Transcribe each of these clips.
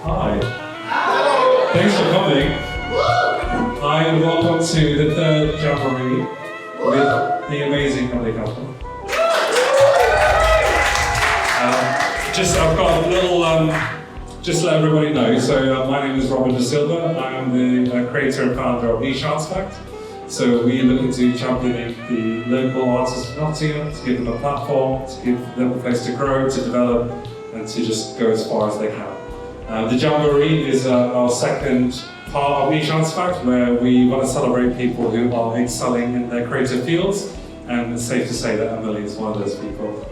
Hi. Thanks for coming. Hi and welcome to the third Jamboree with the amazing Emily couple. I've got a little, just to let everybody know, so my name is Robin Da Silva. I am the creator and founder of Artefact. So we look into championing the local artists of Nottingham, to give them a platform, to give them a place to grow, to develop, and to just go as far as they can. The Jamboree is our second part of Artefact, where we want to celebrate people who are excelling in their creative fields, and it's safe to say that Emily is one of those people.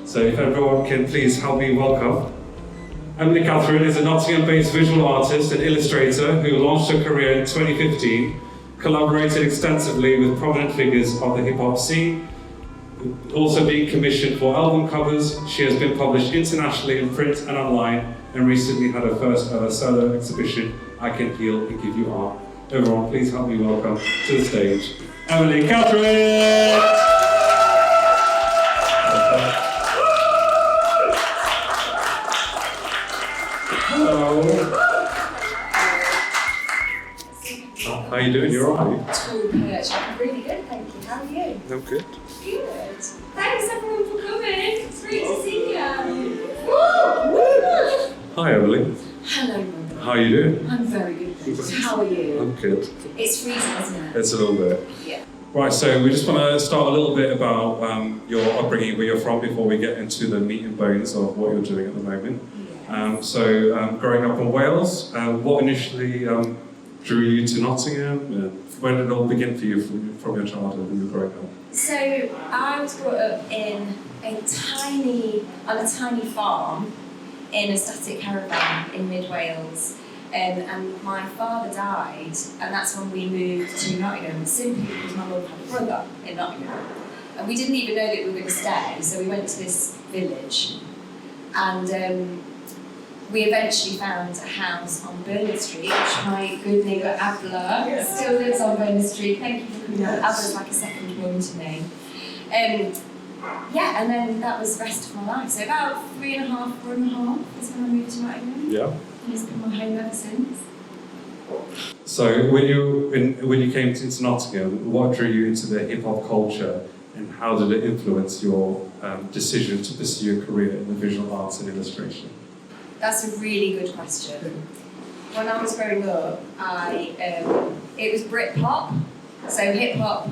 So if everyone can please help me welcome. Emily Catherine is a Nottingham-based visual artist and illustrator who launched her career in 2015, collaborated extensively with prominent figures of the hip-hop scene, also being commissioned for album covers. She has been published internationally in print and online, and recently had her first ever solo exhibition, I Can Heal and Give You Art. Everyone, please help me welcome to the stage, Emily Catherine! Hello. How are you doing? You alright? I'm really good, thank you. How are you? I'm good. Good. Thanks everyone for coming. It's great to see you. Hi, Emily. Hello, Robin. How are you doing? I'm very good, thank you. How are you? I'm good. It's freezing, isn't it? It's a little bit. Yeah. Right, so we just want to start a little bit about your upbringing, where you're from, before we get into the meat and bones of what you're doing at the moment. Growing up in Wales, what initially drew you to Nottingham? When did it all begin for you from your childhood when you were growing up? So I was brought up on a tiny farm in a static caravan in mid Wales. And my father died, and that's when we moved to Nottingham, simply because my mum had a brother in Nottingham. And we didn't even know that we were going to stay, so we went to this village. And we eventually found a house on Bernard Street, which my good neighbour Abla still lives on Bernard Street. Thank you for coming out. Abla's like a second mum to me. And then that was the rest of my life. So about 3.5, 4.5 is when I moved to Nottingham. Yeah. And it's been my home ever since. So when you came into Nottingham, what drew you into the hip hop culture, and how did it influence your decision to pursue a career in the visual arts and illustration? That's a really good question. When I was growing up, it was Britpop, so hip hop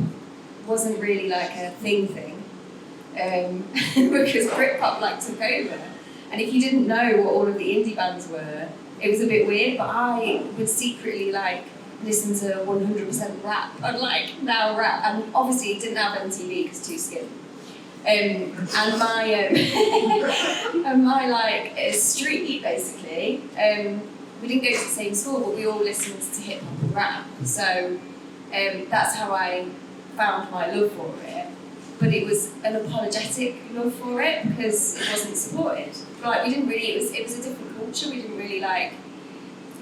wasn't really like a thing, because Britpop like took over. And if you didn't know what all of the indie bands were, it was a bit weird. But I would secretly like listen to 100% rap and now rap, and obviously it didn't have MTV because too skin. And my street basically, we didn't go to the same school, but we all listened to hip hop and rap. So that's how I found my love for it. But it was an apologetic love for it because it wasn't supported. Like we didn't really. It was a different culture. We didn't really like.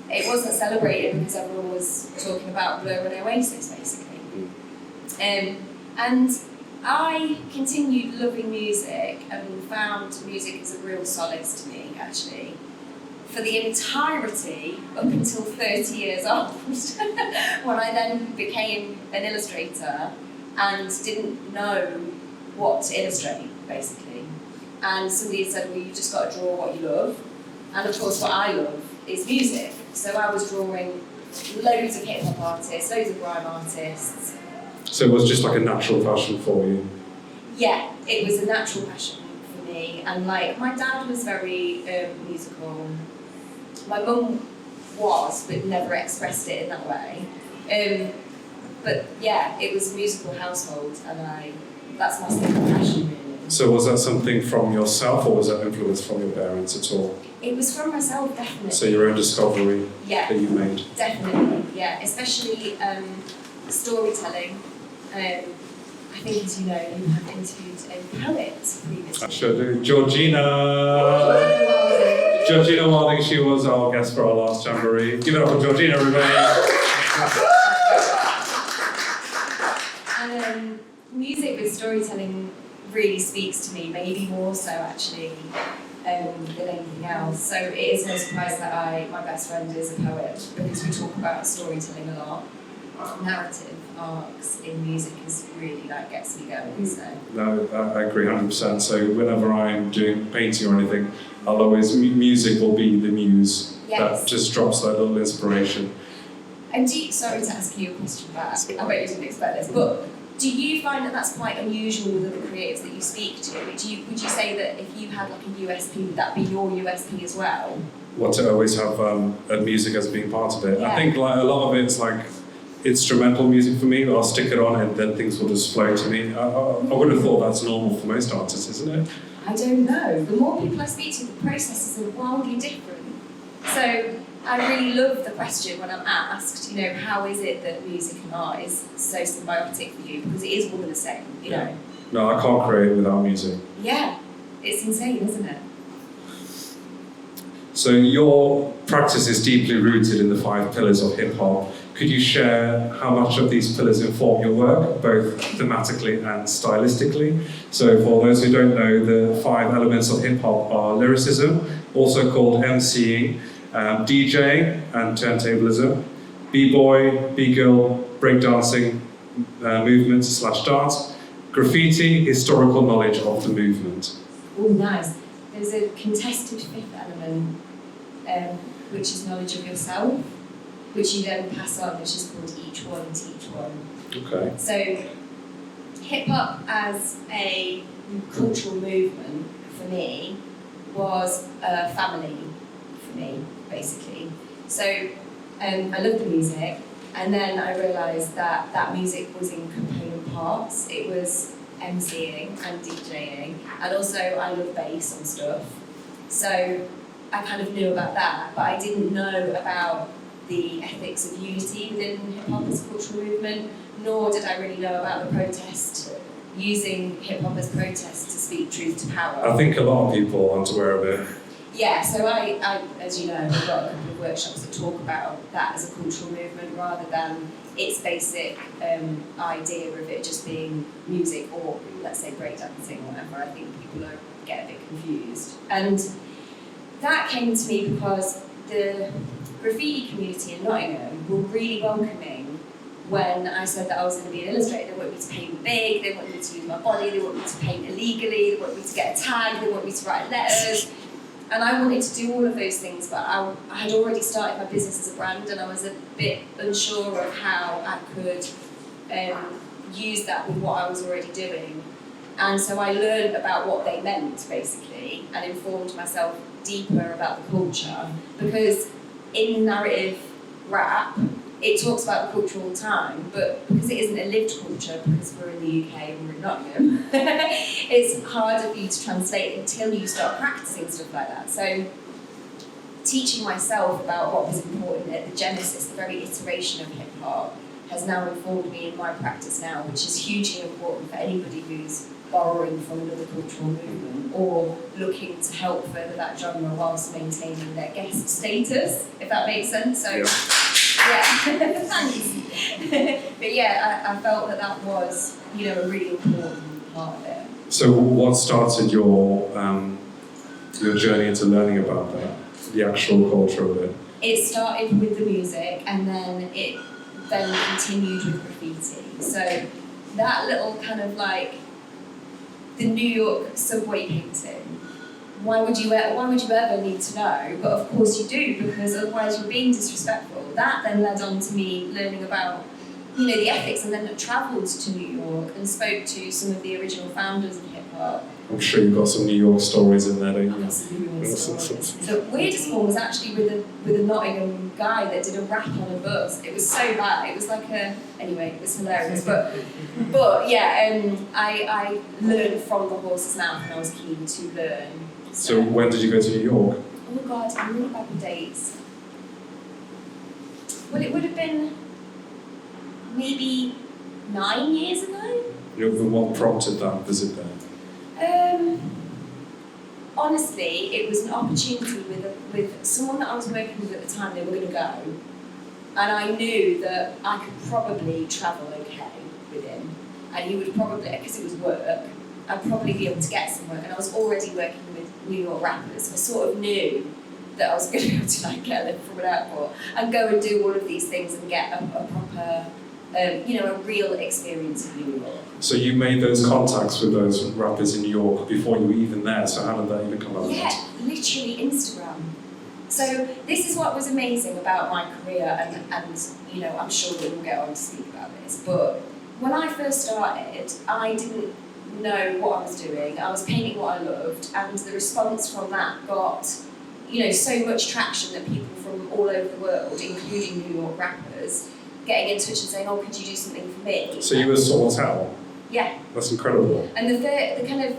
It wasn't celebrated because everyone was talking about Blur and Oasis basically. And I continued loving music and found music as a real solace to me, actually, for the entirety up until 30 years old, when I then became an illustrator and didn't know what to illustrate, basically. And somebody had said, well, you just got to draw what you love. And of course, what I love is music. So I was drawing loads of hip-hop artists, loads of grime artists. So it was just like a natural passion for you? Yeah, it was a natural passion for me. And like, my dad was very musical. My mum was, but never expressed it in that way. But yeah, it was a musical household, and that's my second passion, really. So was that something from yourself, or was that influence from your parents at all? It was from myself, definitely. So your own discovery that you made? Definitely, yeah. Especially storytelling. I think, as you know, you have interviewed a poet previously. I sure do. Georgina Wilding, she was our guest for our last Jamboree. Give it up for Georgina, everybody. Music with storytelling really speaks to me, maybe more so actually than anything else. So it is no surprise that my best friend is a poet, because we talk about storytelling a lot. Narrative arcs in music is really gets me going. So. No, I agree 100%. So whenever I'm doing painting or anything, I'll always, music will be the muse that just drops that little inspiration. And sorry to ask you a question back, I bet you didn't expect this, but do you find that that's quite unusual with other creatives that you speak to? Would you say that if you had a USP, would that be your USP as well? What, to always have music as being part of it? Yeah. I think a lot of it's instrumental music for me. I'll stick it on and then things will just flow to me. I would have thought that's normal for most artists, isn't it? I don't know. The more people I speak to, the processes are wildly different. So I really love the question when I'm asked, how is it that music and art is so symbiotic for you? Because it is one and the same, you know. No, I can't create without music. Yeah, it's insane, isn't it? So your practice is deeply rooted in the 5 pillars of hip-hop. Could you share how much of these pillars inform your work, both thematically and stylistically? So for those who don't know, the 5 elements of hip-hop are lyricism, also called MCing, DJ and turntablism, b-boy, b-girl, breakdancing movement / dance, graffiti, historical knowledge of the movement. Oh, nice. There's a contested 5th element, which is knowledge of yourself, which you then pass on, which is called each one teach one. Okay. So hip-hop as a cultural movement for me was a family for me, basically. So I love the music, and then I realised that that music was in component parts. It was MCing and DJing, and also I love bass and stuff. So I kind of knew about that, but I didn't know about the ethics of unity within hip-hop as a cultural movement, nor did I really know about the protest, using hip-hop as protest to speak truth to power. I think a lot of people aren't aware of it. Yeah, so I as you know, I've got a couple of workshops that talk about that as a cultural movement rather than its basic idea of it just being music or, let's say, breakdancing or whatever. I think people get a bit confused. And that came to me because the graffiti community in Nottingham were really welcoming when I said that I was going to be an illustrator. They wanted me to paint big, they wanted me to use my body, they wanted me to paint illegally, they wanted me to get a tag, they wanted me to write letters. And I wanted to do all of those things, but I had already started my business as a brand, and I was a bit unsure of how I could use that with what I was already doing. And so I learned about what they meant, basically, and informed myself deeper about the culture, because in narrative rap, it talks about the culture all the time, but because it isn't a lived culture, because we're in the UK and we're in Nottingham, it's harder for you to translate until you start practicing stuff like that. So teaching myself about what was important at the genesis, the very iteration of hip-hop, has now informed me in my practice now, which is hugely important for anybody who's borrowing from another cultural movement or looking to help further that genre whilst maintaining their guest status, if that makes sense. So, yeah, thanks. But yeah, I felt that was, a really important part of it. So what started your journey into learning about that, the actual culture of it? It started with the music, and then it continued with graffiti. So that little kind of the New York subway painting. Why would you ever need to know? But of course you do, because otherwise you're being disrespectful. That then led on to me learning about, the ethics, and then I travelled to New York and spoke to some of the original founders of hip hop. I'm sure you've got some New York stories in there, don't you? I've got some New York stories. The weirdest one was actually with a Nottingham guy that did a rap on a bus. It was so bad. It was anyway, it was hilarious. But yeah, I learned from the horse's mouth, and I was keen to learn. So when did you go to New York? Oh God, I'm really bad with dates. Well, it would have been maybe 9 years ago. What prompted that visit there? Honestly, it was an opportunity with someone that I was working with at the time. They were going to go, and I knew that I could probably travel okay with him, and he would probably, because it was work, I'd probably be able to get some work. And I was already working with New York rappers, so I sort of knew that I was going to be able to like get a lift from an airport and go and do all of these things and get a proper, a real experience in New York. So you made those contacts with those rappers in New York before you were even there, so how did that even come about? Yeah, literally Instagram. So this is what was amazing about my career, and I'm sure that we'll get on to speak about this, but when I first started, I didn't know what I was doing. I was painting what I loved, and the response from that got, so much traction that people from all over the world, including New York rappers, getting in touch and saying, "Oh, could you do something for me?" So you were sought out? Yeah. That's incredible. And the kind of,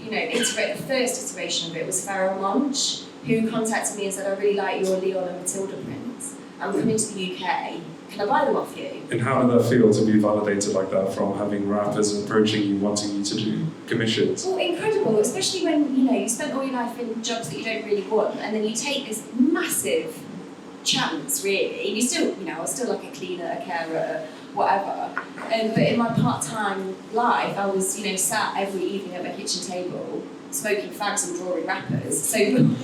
the first iteration of it was Pharoah Monch, who contacted me and said, "I really like your Leon and Matilda prints. I'm coming to the UK. Can I buy them off you?" And how did that feel to be validated like that from having rappers approaching you, wanting you to do commissions? Well, incredible, especially when, you spent all your life in jobs that you don't really want, and then you take this massive chance, really. You still, I was still like a cleaner, a carer, whatever. But in my part-time life, I was, sat every evening at my kitchen table, smoking fags and drawing rappers. So,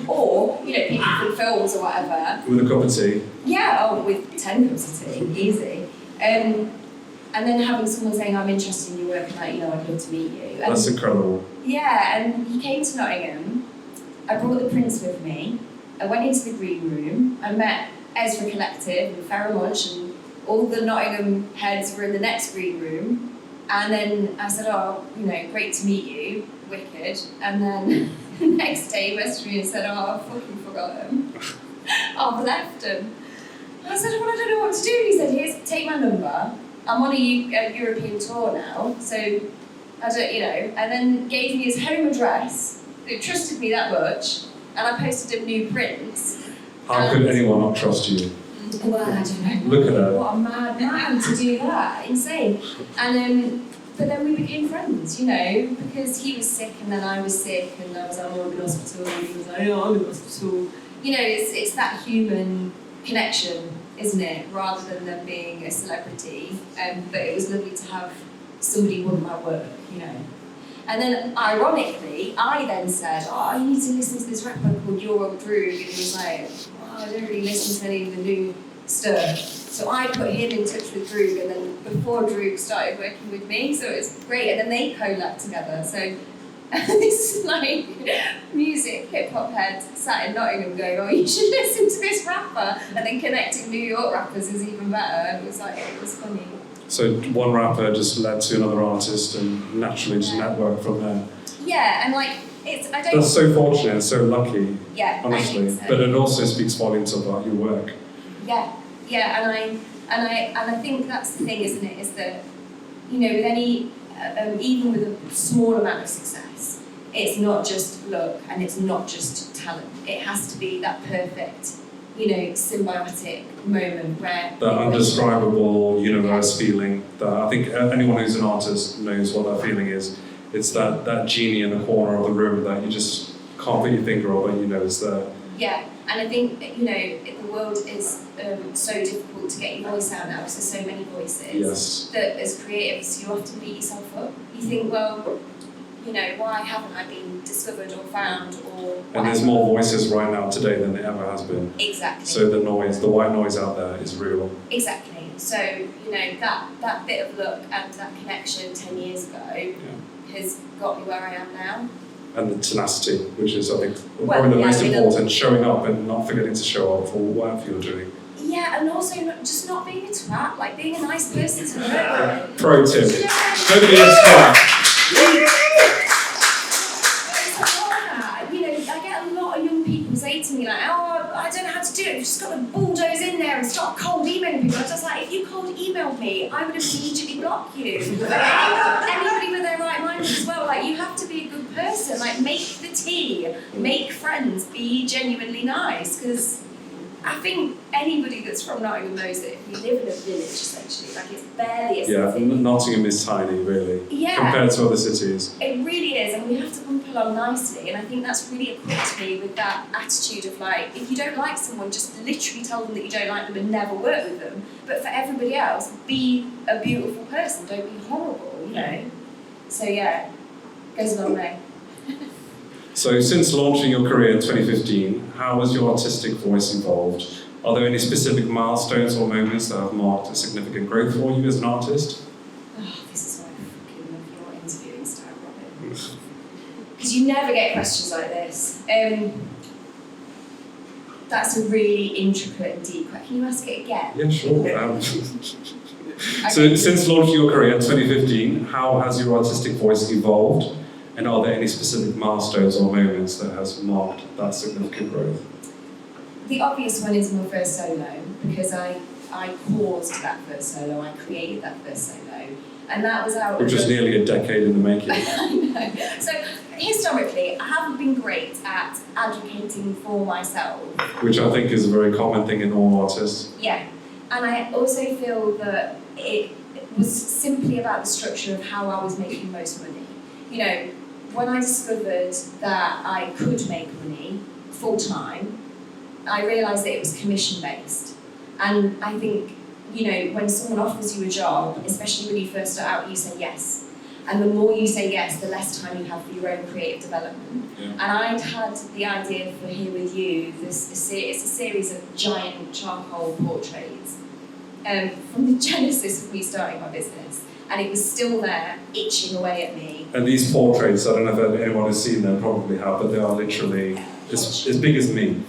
or, people from films or whatever. With a cup of tea? Yeah, with 10 cups of tea, easy. And then having someone saying, "I'm interested in your work, and I'd love to meet you." And that's incredible. yeah, and he came to Nottingham. I brought the prints with me. I went into the green room. I met Ezra Collective and Pharoah Monch, and all the Nottingham heads were in the next green room. And then I said, "Oh, great to meet you, wicked." And then the next day he messaged me and said, "Oh, I fucking forgot him. I've left him." I said, "Well, I don't know what to do." And he said, "Here's, take my number. I'm on a European tour now, so I don't, and then gave me his home address. They trusted me that much, and I posted him new prints. How could anyone not trust you? Well, I don't know. Look at that. What a mad man to do that. Insane. And but then we became friends, because he was sick and then I was sick and I was like, "Oh, I'm in hospital," and he was like, "Oh, I'm in hospital." It's that human connection, isn't it? Rather than them being a celebrity. But it was lovely to have somebody want my work, And then, ironically, I then said, "Oh, you need to listen to this rapper called Your Droog," and he was like, "Oh, I don't really listen to any of the new stuff." So I put him in touch with Droog, and then before Droog started working with me, so it was great. And then they collabed together. So this like music hip-hop head sat in Nottingham going, "Oh, you should listen to this rapper," and then connecting New York rappers is even better. And it was funny. So one rapper just led to another artist and naturally just network from there. Yeah, and That's so fortunate and so lucky. Yeah, honestly. I think so. But it also speaks volumes about your work. Yeah, and I think that's the thing, isn't it? Is that with any even with a small amount of success, it's not just luck and it's not just talent. It has to be that perfect, symbiotic moment where that undescribable universe feeling that I think anyone who's an artist knows what that feeling is. It's that genie in the corner of the room that you just can't put your finger on, but is there. Yeah, and I think the world is so difficult to get your voice out now because there's so many voices. Yes. That as creatives you often beat yourself up. You think, well, why haven't I been discovered or found or whatever? And there's more voices right now today than there ever has been. Exactly. So the white noise out there is real. Exactly. So, that bit of luck and that connection 10 years ago has got me where I am now. And the tenacity, which is, I think, probably the most important, showing up and not forgetting to show up for whatever you're doing. Yeah, and also just not being a twat, like being a nice person to work with. Pro tip, don't be a twat. I get a lot of young people say to me like, "Oh, I don't know how to do it, you've just got to bulldoze in there and start cold emailing people." I was just like, if you cold emailed me, I would immediately block you. Anybody with their right mind as well, you have to be a good person, make the tea, make friends, be genuinely nice, because I think anybody that's from Nottingham knows that we live in a village, essentially. It's barely a city. Yeah, Nottingham is tiny, really, compared to other cities. It really is, and we have to bump along nicely, and I think that's really equipped me with that attitude of, if you don't like someone, just literally tell them that you don't like them and never work with them. But for everybody else, be a beautiful person, don't be horrible, So, yeah. Goes a long way. So since launching your career in 2015, how has your artistic voice evolved? Are there any specific milestones or moments that have marked a significant growth for you as an artist? Oh, this is why I fucking love your interviewing style, Robin. Because you never get questions like this. That's a really intricate and deep question. Can you ask it again? Yeah, sure. So since launching your career in 2015, how has your artistic voice evolved? And are there any specific milestones or moments that has marked that significant growth? The obvious one is my first solo, because I caused that first solo, I created that first solo, and that was out. Which was nearly a decade in the making. I know. So historically, I haven't been great at advocating for myself. Which I think is a very common thing in all artists. Yeah, and I also feel that it was simply about the structure of how I was making most money. You know, when I discovered that I could make money full time, I realised that it was commission based. And I think, you know, when someone offers you a job, especially when you first start out, you say yes. And the more you say yes, the less time you have for your own creative development. Yeah. And I'd had the idea for Here With You, it's a series of giant charcoal portraits from the genesis of me starting my business. And it was still there, itching away at me. And these portraits, I don't know if anyone has seen them, probably have, but they are literally as big as me.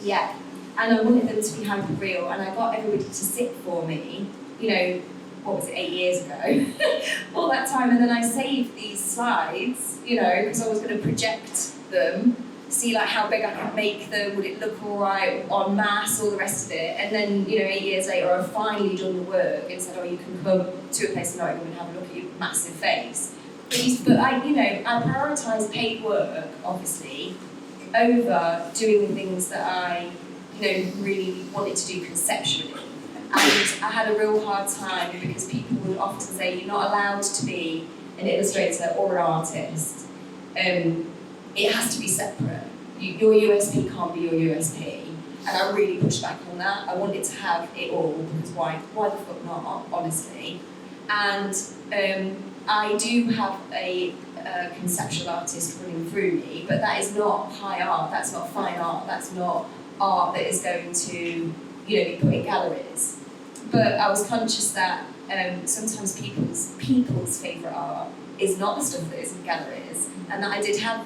Yeah, and I wanted them to be hyper real, and I got everybody to sit for me, you know, what was it, 8 years ago, all that time, and then I saved these slides, you know, because I was going to project them, see like how big I could make them, would it look all right en masse, all the rest of it, and then, you know, 8 years later I've finally done the work and said, oh, you can come to a place in Nottingham and have a look at your massive face. But I, you know, I prioritise paid work, obviously, over doing the things that I, you know, really wanted to do conceptually. And I had a real hard time because people would often say you're not allowed to be an illustrator or an artist. It has to be separate. Your USP can't be your USP. And I really pushed back on that. I wanted to have it all because why the fuck not, honestly. And I do have a conceptual artist running through me, but that is not high art, that's not fine art, that's not art that is going to, you know, be put in galleries. But I was conscious that sometimes people's favourite art is not the stuff that is in galleries, and that I did have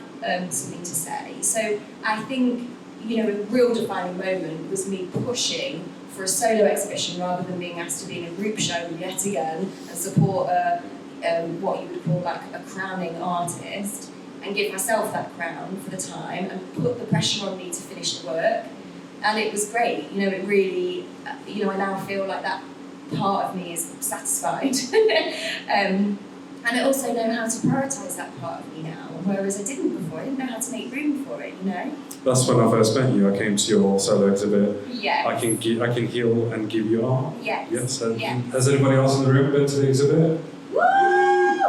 something to say. So I think, you know, a real defining moment was me pushing for a solo exhibition rather than being asked to be in a group show yet again and support what you would call like a crowning artist, and give myself that crown for the time and put the pressure on me to finish the work. And it was great, you know, it really, you know, I now feel like that part of me is satisfied. And I also know how to prioritise that part of me now, whereas I didn't before. I didn't know how to make room for it, you know? That's when I first met you. I came to your solo exhibit. Yeah. I can heal and give you art. Yes. Yes. Yes. Has anybody else in the room been to the exhibit? Woo!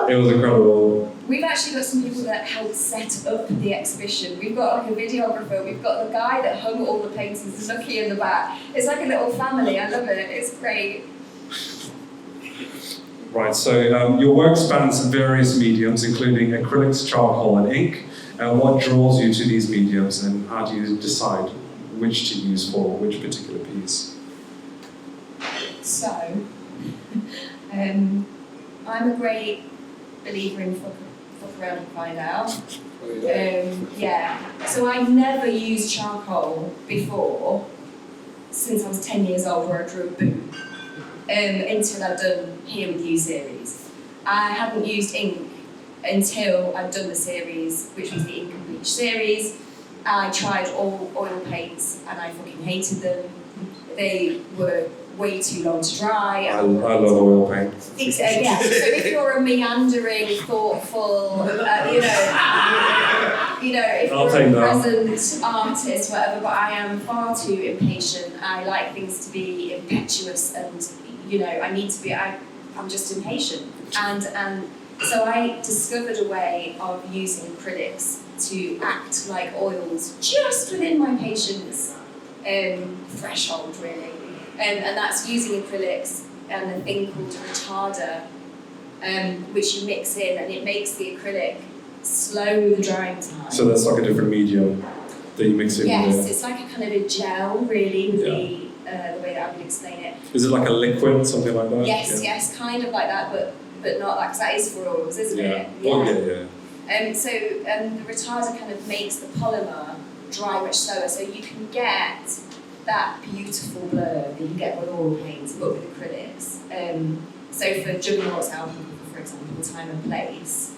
It was incredible. We've actually got some people that helped set up the exhibition. We've got like a videographer, we've got the guy that hung all the paintings, Lucky in the back. It's like a little family, I love it, it's great. Right, so your work spans various mediums, including acrylics, charcoal and ink. What draws you to these mediums, and how do you decide which to use for which particular piece? So, I'm a great believer in fuck around and find out. Yeah, so I've never used charcoal before, since I was 10 years old, where I drew a boot, until I'd done Here With You series. I hadn't used ink until I'd done the series, which was the Ink and Bleach series. I tried all oil paints and I fucking hated them. They were way too long to dry. I love oil paint. Yeah, so if you're a meandering, thoughtful, you know, if I'll you're a take present artist, whatever, but I am far too impatient. I like things to be impetuous and, you know, I'm just impatient. And so I discovered a way of using acrylics to act like oils just within my patience threshold, really. And that's using acrylics and a thing called a retarder, which you mix in, and it makes the acrylic slow the drying time. So that's like a different medium that you mix it Yes, with? it's like a kind of a gel, really, would be the way that I would explain it. Is it like a liquid, something like that? Yes, kind of like that, but not that, because that is for oils, isn't it? Yeah. So the retarder kind of makes the polymer dry much slower, so you can get that beautiful blur that you get with oil paints, but with acrylics. So for Juggernaut's album, for example, Time and Place,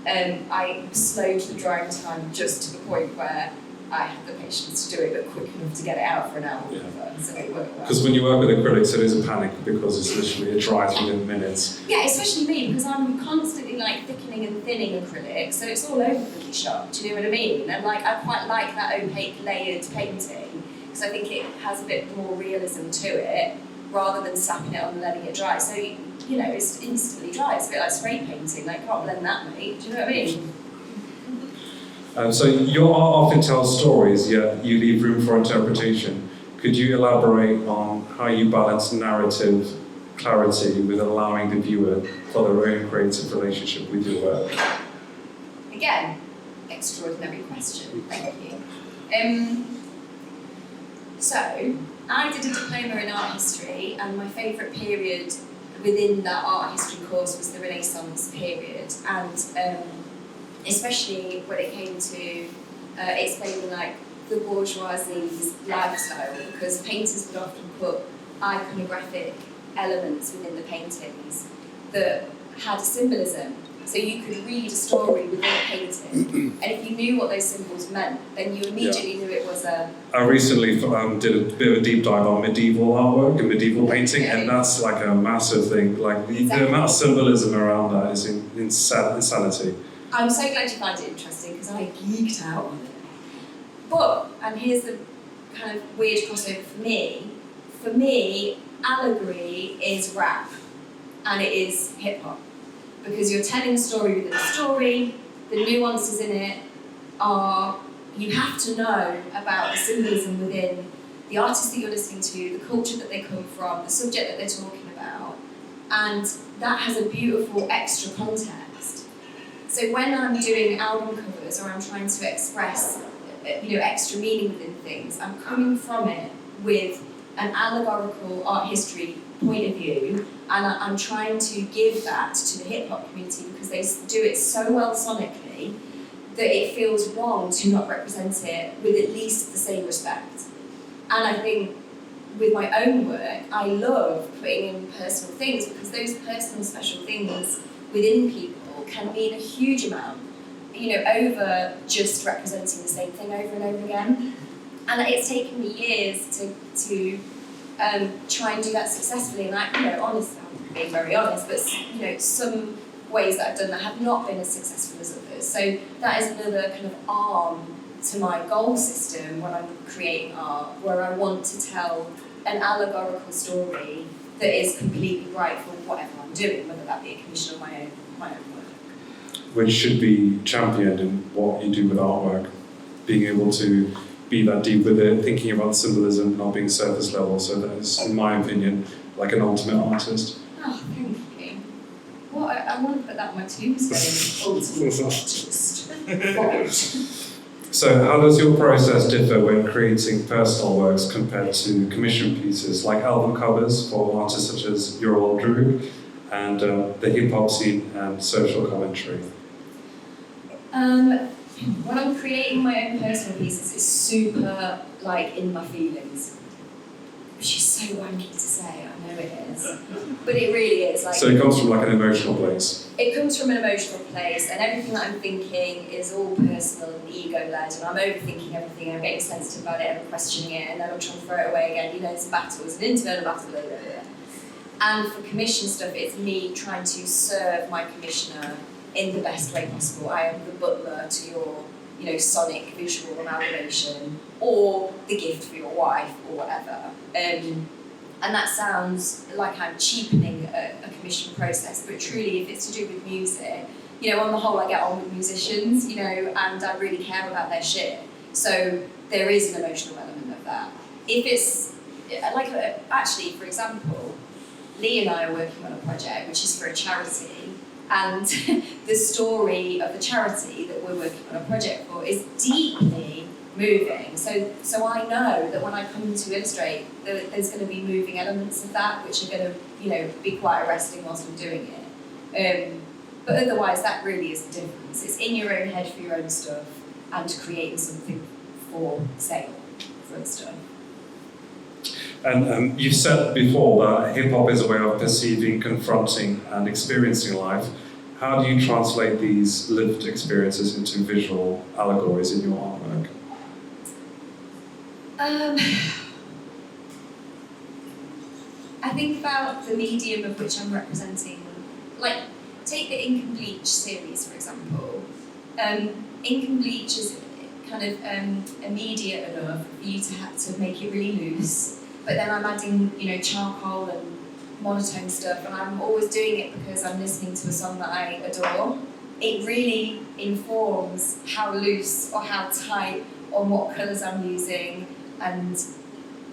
I slowed the drying time just to the point where I had the patience to do it, but quick enough to get it out for an album cover, so it worked well. Because when you work with acrylics, it is a panic because it's literally, it dries within minutes. Yeah, especially me, because I'm constantly like thickening and thinning acrylic, so it's all over the shop, do you know what I mean? And like, I quite like that opaque layered painting, because I think it has a bit more realism to it, rather than slapping it on and letting it dry. So, you know, it's instantly dry. It's a bit like spray painting. Like, can't blend that, mate. Do you know what I mean? So your art often tells stories, yet you leave room for interpretation. Could you elaborate on how you balance narrative clarity with allowing the viewer for their own creative relationship with your work? Again, extraordinary question. Thank you. So, I did a diploma in art history, and my favourite period within that art history course was the Renaissance period, and especially when it came to explaining like the bourgeoisie's lifestyle, because painters would often put iconographic elements within the paintings that had a symbolism. So you could read a story within a painting, and if you knew what those symbols meant, then you immediately knew it was a... I recently did a bit of a deep dive on medieval artwork and medieval painting, and that's like a massive thing. Like the amount of symbolism around that is insanity. I'm so glad you find it interesting, because I geeked out on it. But, and here's the kind of weird crossover for me, allegory is rap, and it is hip-hop. Because you're telling a story within a story, the nuances in it are, you have to know about the symbolism within the artist that you're listening to, the culture that they come from, the subject that they're talking about, and that has a beautiful extra context. So when I'm doing album covers, or I'm trying to express extra meaning within things, I'm coming from it with an allegorical art history point of view, and I'm trying to give that to the hip-hop community, because they do it so well sonically that it feels wrong to not represent it with at least the same respect. And I think with my own work, I love putting in personal things, because those personal special things within people can mean a huge amount, over just representing the same thing over and over again. And it's taken me years to try and do that successfully. And honestly, I'm being very honest, but some ways that I've done that have not been as successful as others. So that is another kind of arm to my goal system when I'm creating art, where I want to tell an allegorical story that is completely right for whatever I'm doing, whether that be a commission or my own work. Which should be championed in what you do with artwork, being able to be that deep with it, thinking about symbolism, not being surface level. So that is, in my opinion, like an ultimate artist. Oh, thank you. Well, I want to put that on my tombstone. Ultimate artist. So how does your process differ when creating personal works compared to commission pieces, like album covers for artists such as Your Old Drew, and the hip-hop scene and social commentary? When I'm creating my own personal pieces, it's super, in my feelings. Which is so wanky to say, I know it is. But it really is. So it comes from an emotional place? It comes from an emotional place, and everything that I'm thinking is all personal and ego-led, and I'm overthinking everything, I'm getting sensitive about it, and I'm questioning it, and then I'm trying to throw it away again. It's a battle, it's an internal battle, blah, blah, blah. And for commission stuff, it's me trying to serve my commissioner in the best way possible. I am the butler to your, sonic visual amalgamation, or the gift for your wife, or whatever. And that sounds like I'm cheapening a commission process, but truly, if it's to do with music, on the whole, I get on with musicians, and I really care about their shit. So there is an emotional element of that. If it's, actually, for example, Lee and I are working on a project which is for a charity, And the story of the charity that we're working on a project for is deeply moving. So I know that when I come to illustrate, there's going to be moving elements of that, which are going to, be quite arresting whilst I'm doing it. But otherwise, that really is the difference. It's in your own head for your own stuff, and creating something for sale for other stuff. And you've said before that hip-hop is a way of perceiving, confronting and experiencing life. How do you translate these lived experiences into visual allegories in your artwork? I think about the medium of which I'm representing. Like, take the Ink and Bleach series, for example. Ink and Bleach is kind of immediate enough for you to have to make it really loose. But then I'm adding, charcoal and monotone stuff, and I'm always doing it because I'm listening to a song that I adore. It really informs how loose or how tight or what colours I'm using, and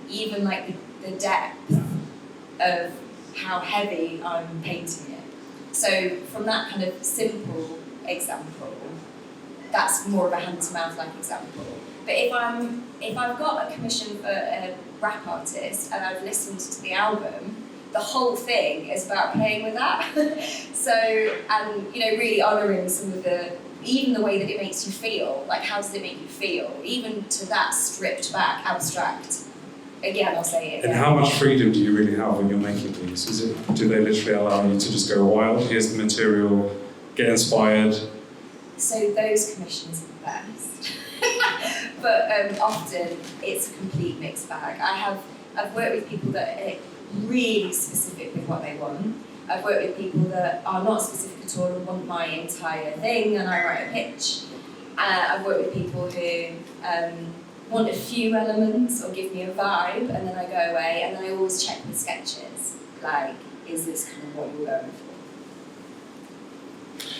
even like the depth of how heavy I'm painting it. So from that kind of simple example, that's more of a hand-to-mouth like example. But if I've got a commission for a rap artist and I've listened to the album, the whole thing is about playing with that. So, and really honouring some of even the way that it makes you feel. Like, how does it make you feel? Even to that stripped back, abstract. Again, I'll say it again. And how much freedom do you really have when you're making these? Do they literally allow you to just go wild? Here's the material, get inspired. So those commissions are the best. But often it's a complete mixed bag. I've worked with people that are really specific with what they want. I've worked with people that are not specific at all and want my entire thing, and I write a pitch. I've worked with people who want a few elements or give me a vibe, and then I go away, and then I always check the sketches. Like, is this kind of what you're going for?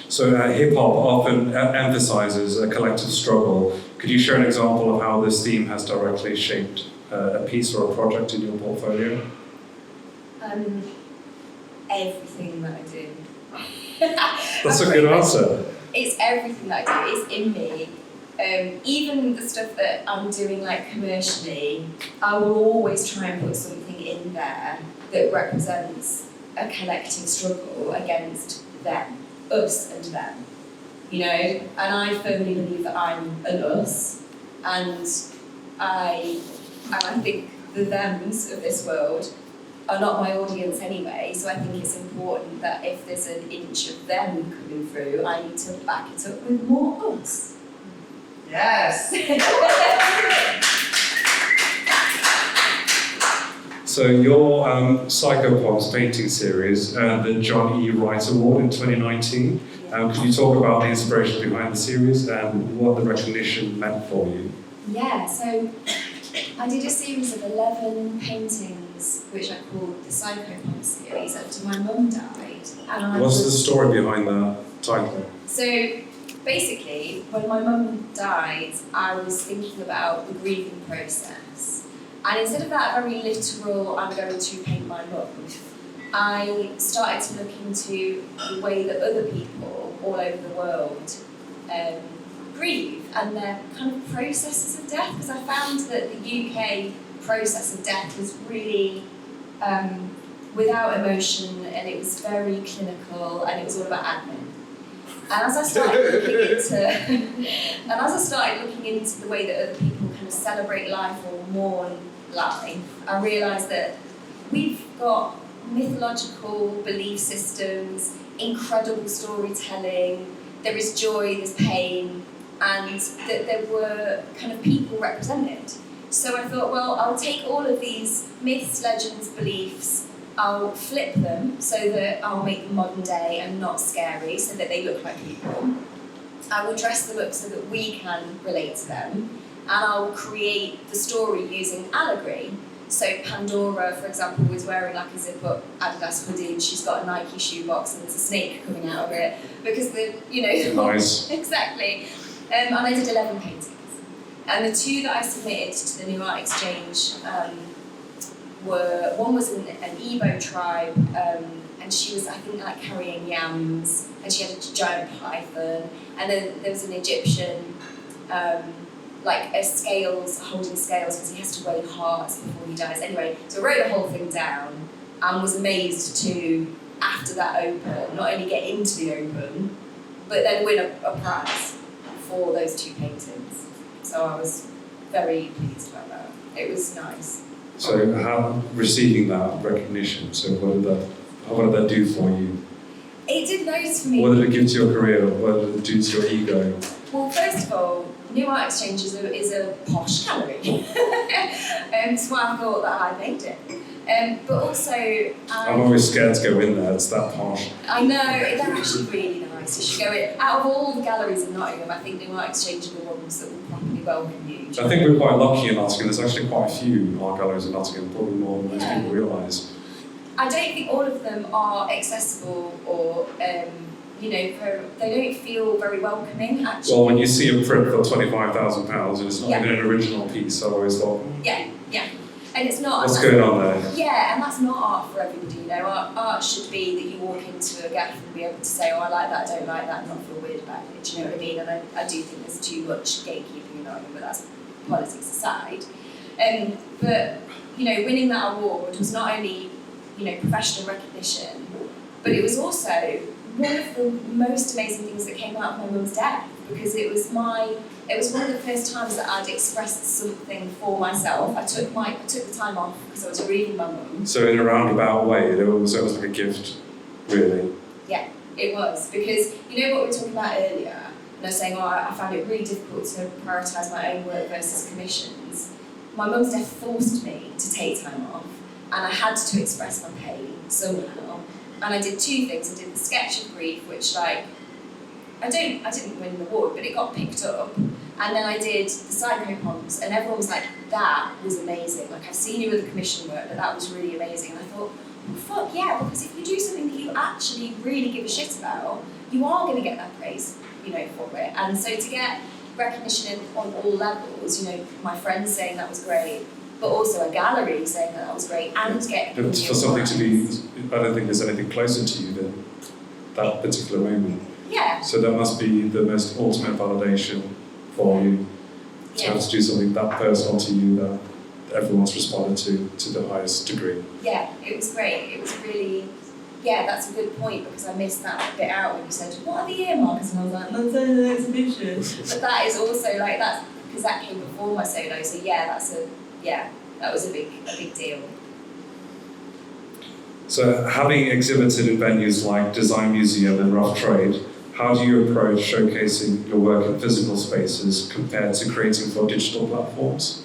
So hip-hop often emphasises a collective struggle. Could you share an example of how this theme has directly shaped a piece or a project in your portfolio? Everything that I do. That's a good answer. It's everything that I do. It's in me. Even the stuff that I'm doing like commercially, I will always try and put something in there that represents a collective struggle against them. Us and them, and I firmly believe that I'm an us, and I think the thems of this world are not my audience anyway, so I think it's important that if there's an inch of them coming through, I need to back it up with more us. Yes! So your Psychopods painting series earned the John E. Wright Award in 2019. Could you talk about the inspiration behind the series and what the recognition meant for you? Yeah, so I did a series of 11 paintings, which I called the Psychopods series, after my mum died. And What's the story behind that title? So basically, when my mum died, I was thinking about the grieving process. And instead of that very literal, I'm going to paint my mum, I started to look into the way that other people all over the world grieve and their kind of processes of death, because I found that the UK process of death was really without emotion, and it was very clinical, and it was all about admin. And as I started looking into the way that other people kind of celebrate life or mourn life, I realised that we've got mythological belief systems, incredible storytelling, there is joy, there's pain, and that there were kind of people represented. So I thought, well, I'll take all of these myths, legends, beliefs, I'll flip them so that I'll make them modern day and not scary, so that they look like people. I will dress them up so that we can relate to them, and I'll create the story using allegory. So Pandora, for example, was wearing like a zip-up Adidas hoodie, and she's got a Nike shoebox, and there's a snake coming out of it because Nice. Exactly. And I did 11 paintings, and the two that I submitted to the New Art Exchange one was an Igbo tribe and she was, I think, like carrying yams, and she had a giant python, and then there was an Egyptian, like a scales, holding scales, because he has to weigh hearts before he dies. Anyway, so I wrote the whole thing down, and was amazed to, after that open, not only get into the open, but then win a prize for those 2 paintings. So I was very pleased about that. It was nice. So how receiving that recognition, so what did that do for you? It did loads for me. What did it give to your career? What did it do to your ego? Well, first of all, New Art Exchange is a posh gallery. So I thought that I made it. But also, I'm always scared to go in there, it's that posh. I know, they're actually really nice. You should go in. Out of all the galleries in Nottingham, I think New Art Exchange are the ones that will properly welcome you. I think we're quite lucky in Nottingham. There's actually quite a few art galleries in Nottingham, probably more than most people realise. I don't think all of them are accessible or, they don't feel very welcoming, actually. Well, when you see a print for £25,000 and it's not even an original piece, I always thought, yeah. And it's not. What's going on there? Yeah, and that's not art for everybody, Art should be that you walk into a gaff and be able to say, oh, I like that, I don't like that, and not feel weird about it, do you know what I mean? And I do think there's too much gatekeeping in art, but that's politics aside. But, winning that award was not only, professional recognition, but it was also one of the most amazing things that came out of my mum's death, because it was one of the first times that I'd expressed something for myself. I took the time off because I was grieving my mum. So in a roundabout way, it was like a gift, really. Yeah, it was, because what we were talking about earlier, and I was saying, I found it really difficult to prioritise my own work versus commissions. My mum's death forced me to take time off, and I had to express my pain somehow. And I did 2 things. I did the sketch of grief, which I didn't win the award, but it got picked up. And then I did the psychopomps, and everyone was like, that was amazing. Like, I've seen you with the commission work, but that was really amazing. And I thought, well, fuck yeah, because if you do something that you actually really give a shit about, you are going to get that praise, for it. And so to get recognition on all levels, my friends saying that was great, but also a gallery saying that was great, and getting for something to be, I don't think there's anything closer to you than that particular moment. Yeah. So that must be the most ultimate validation for you, to have to do something that personal to you that everyone's responded to the highest degree. Yeah, it was great. It was really, that's a good point, because I missed that bit out when you said, what are the earmarks? And I was like, that's an exhibition. But that is also that's because that came before my solo, so that was a big deal. So having exhibited in venues like Design Museum and Rough Trade, how do you approach showcasing your work in physical spaces compared to creating for digital platforms?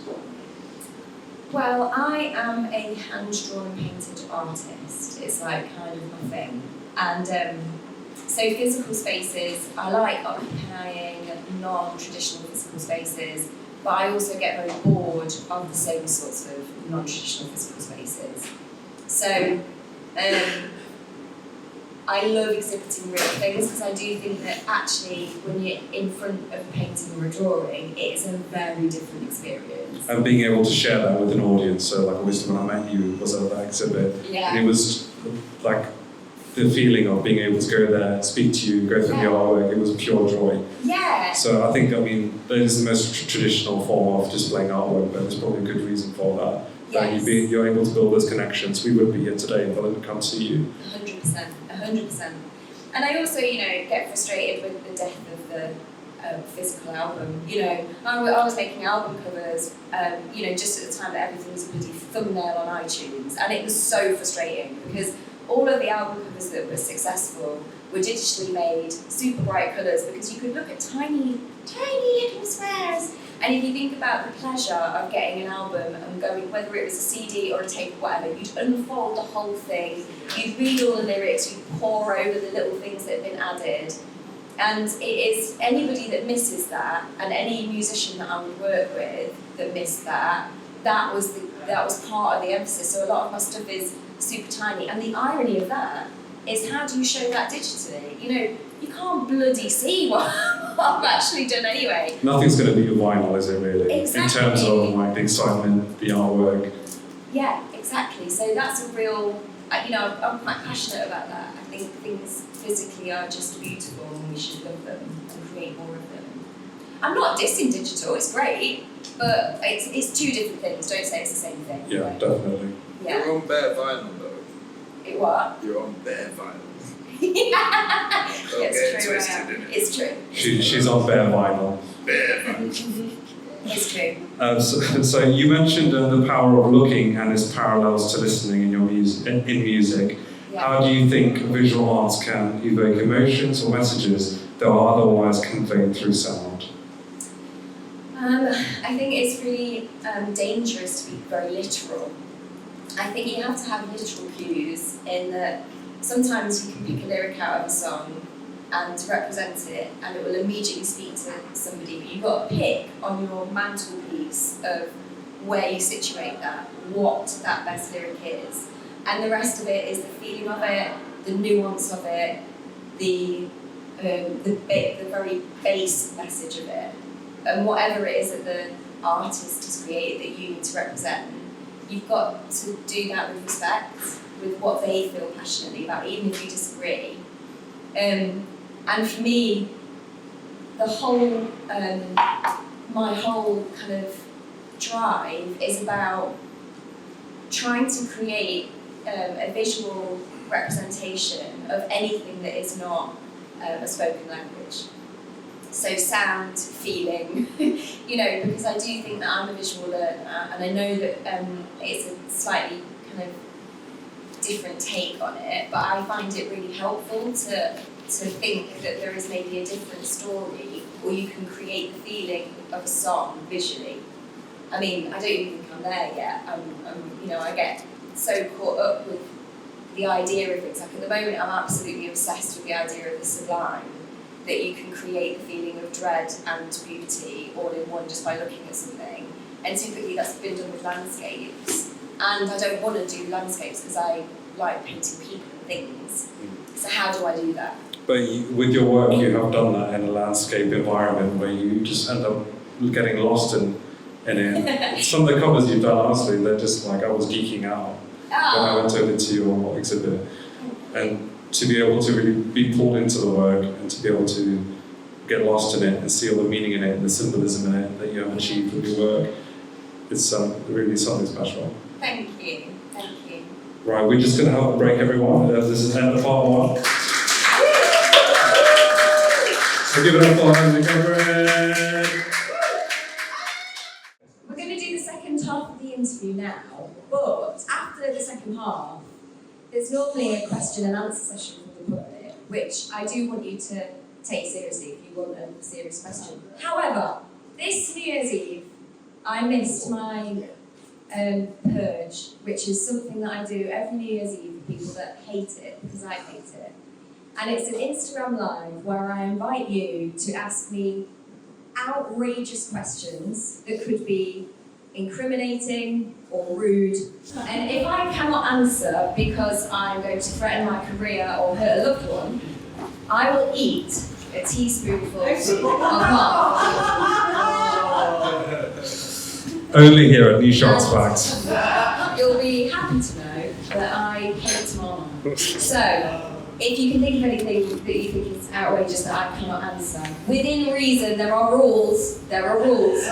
Well, I am a hand-drawn and painted artist. It's kind of my thing. And so physical spaces, I like occupying non-traditional physical spaces, but I also get very bored of the same sorts of non-traditional physical spaces. So I love exhibiting real things, because I do think that actually when you're in front of a painting or a drawing, it is a very different experience. And being able to share that with an audience, so obviously when I met you, it was at that exhibit, and it was the feeling of being able to go there, speak to you, go through the artwork, it was pure joy. Yeah. So I think, that is the most traditional form of displaying artwork, but there's probably a good reason for that. Yes. You're able to build those connections. We wouldn't be here today if I didn't come see you. 100%. And I also, get frustrated with the death of the physical album. I was making album covers, just at the time that everything was a bloody thumbnail on iTunes, and it was so frustrating, because all of the album covers that were successful were digitally made, super bright colours, because you could look at tiny little squares. And if you think about the pleasure of getting an album and going, whether it was a CD or a tape or whatever, you'd unfold the whole thing, you'd read all the lyrics, you'd pore over the little things that have been added. And it is anybody that misses that, and any musician that I would work with that missed that was part of the emphasis. So a lot of my stuff is super tiny. And the irony of that is, how do you show that digitally? You can't bloody see what I've actually done anyway. Nothing's going to be a vinyl, is it really? Exactly. In terms of the excitement, the artwork. Yeah, exactly. So that's a real, I'm quite passionate about that. I think things physically are just beautiful and we should love them and create more of them. I'm not dissing digital, it's great, but it's two different things. Don't say it's the same thing. Yeah, right? definitely. Yeah. You're on bare vinyl though. It what? You're on bare vinyl. Yeah, Don't it's get true. twisted, I am. innit? It's true. She's on bare vinyl. Bare vinyl. It's true. So you mentioned the power of looking and its parallels to listening in your music. In music, Yeah. how do you think visual arts can evoke emotions or messages that are otherwise conveyed through sound? I think it's really dangerous to be very literal. I think you have to have literal cues in that sometimes you can pick a lyric out of a song and represent it and it will immediately speak to somebody, but you've got to pick on your mantelpiece of where you situate that, what that best lyric is. And the rest of it is the feeling of it, the nuance of it, the very base message of it. And whatever it is that the artist has created that you need to represent, you've got to do that with respect, with what they feel passionately about, even if you disagree. And for me, the whole, my whole kind of drive is about trying to create a visual representation of anything that is not a spoken language. So sound, feeling, because I do think that I'm a visual learner, and I know that it's a slightly kind of different take on it, but I find it really helpful to think that there is maybe a different story, or you can create the feeling of a song visually. I mean, I don't even think I'm there yet. I get so caught up with the idea of things. Like at the moment, I'm absolutely obsessed with the idea of the sublime, that you can create the feeling of dread and beauty all in one just by looking at something. And typically that's been done with landscapes. And I don't want to do landscapes because I like painting people and things. So how do I do that? But with your work, you have done that in a landscape environment where you just end up getting lost in it. Some of the covers you've done, honestly, they're just like, I was geeking out when I went over to your exhibit. And to be able to really be pulled into the work and to be able to get lost in it and see all the meaning in it and the symbolism in it that you have achieved with your work, it's really something special. Thank you. Thank you. Right, we're just going to have a break, everyone. This is the end of part one. So give it up for Andy Cameron. We're going to do the second half of the interview now, but after the second half, there's normally a question and answer session for the public, which I do want you to take seriously if you want a serious question. However, this New Year's Eve, I missed my purge, which is something that I do every New Year's Eve for people that hate it, because I hate it. And it's an Instagram Live where I invite you to ask me outrageous questions that could be incriminating or rude. And if I cannot answer because I'm going to threaten my career or hurt a loved one, I will eat a teaspoonful of mark. Only here at Niche Artefact. You'll be happy to know that I hate Marmite. So, if you can think of anything that you think is outrageous that I cannot answer, within reason, there are rules. There are rules.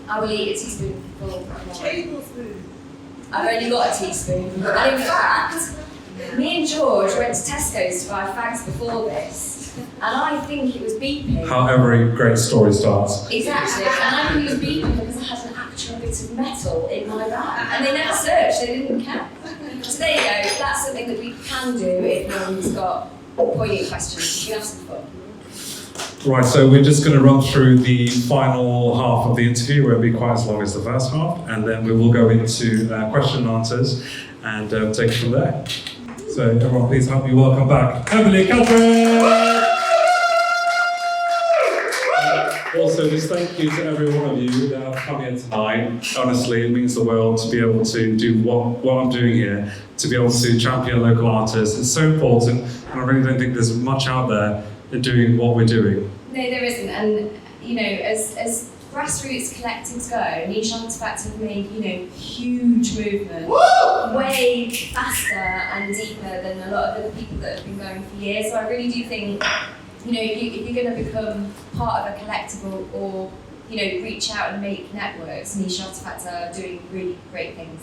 I will eat a teaspoonful of marmite. Tablespoon. I've only got a teaspoon. And in fact, me and George went to Tesco's to buy fags before this, and I think it was beeping. How every great story starts. Exactly, and I think it was beeping because I had an actual bit of metal in my bag, and they never searched, they didn't care. So there you go, that's something that we can do if no one's got poignant questions. We can have some fun. Right, so we're just going to run through the final half of the interview. It won't be quite as long as the first half, and then we will go into question and answers and take it from there. So everyone, please help me welcome back Emily Catherine! Also, just thank you to every one of you that have come here tonight. Honestly, it means the world to be able to do what I'm doing here, to be able to champion local artists. It's so important, and I really don't think there's much out there in doing what we're doing. No, there isn't, and as grassroots collectives go, Niche Artefact have made huge movement way faster and deeper than a lot of other people that have been going for years. So I really do think, you know, if you're going to become part of a collectible or, you know, reach out and make networks, niche artifacts are doing really great things.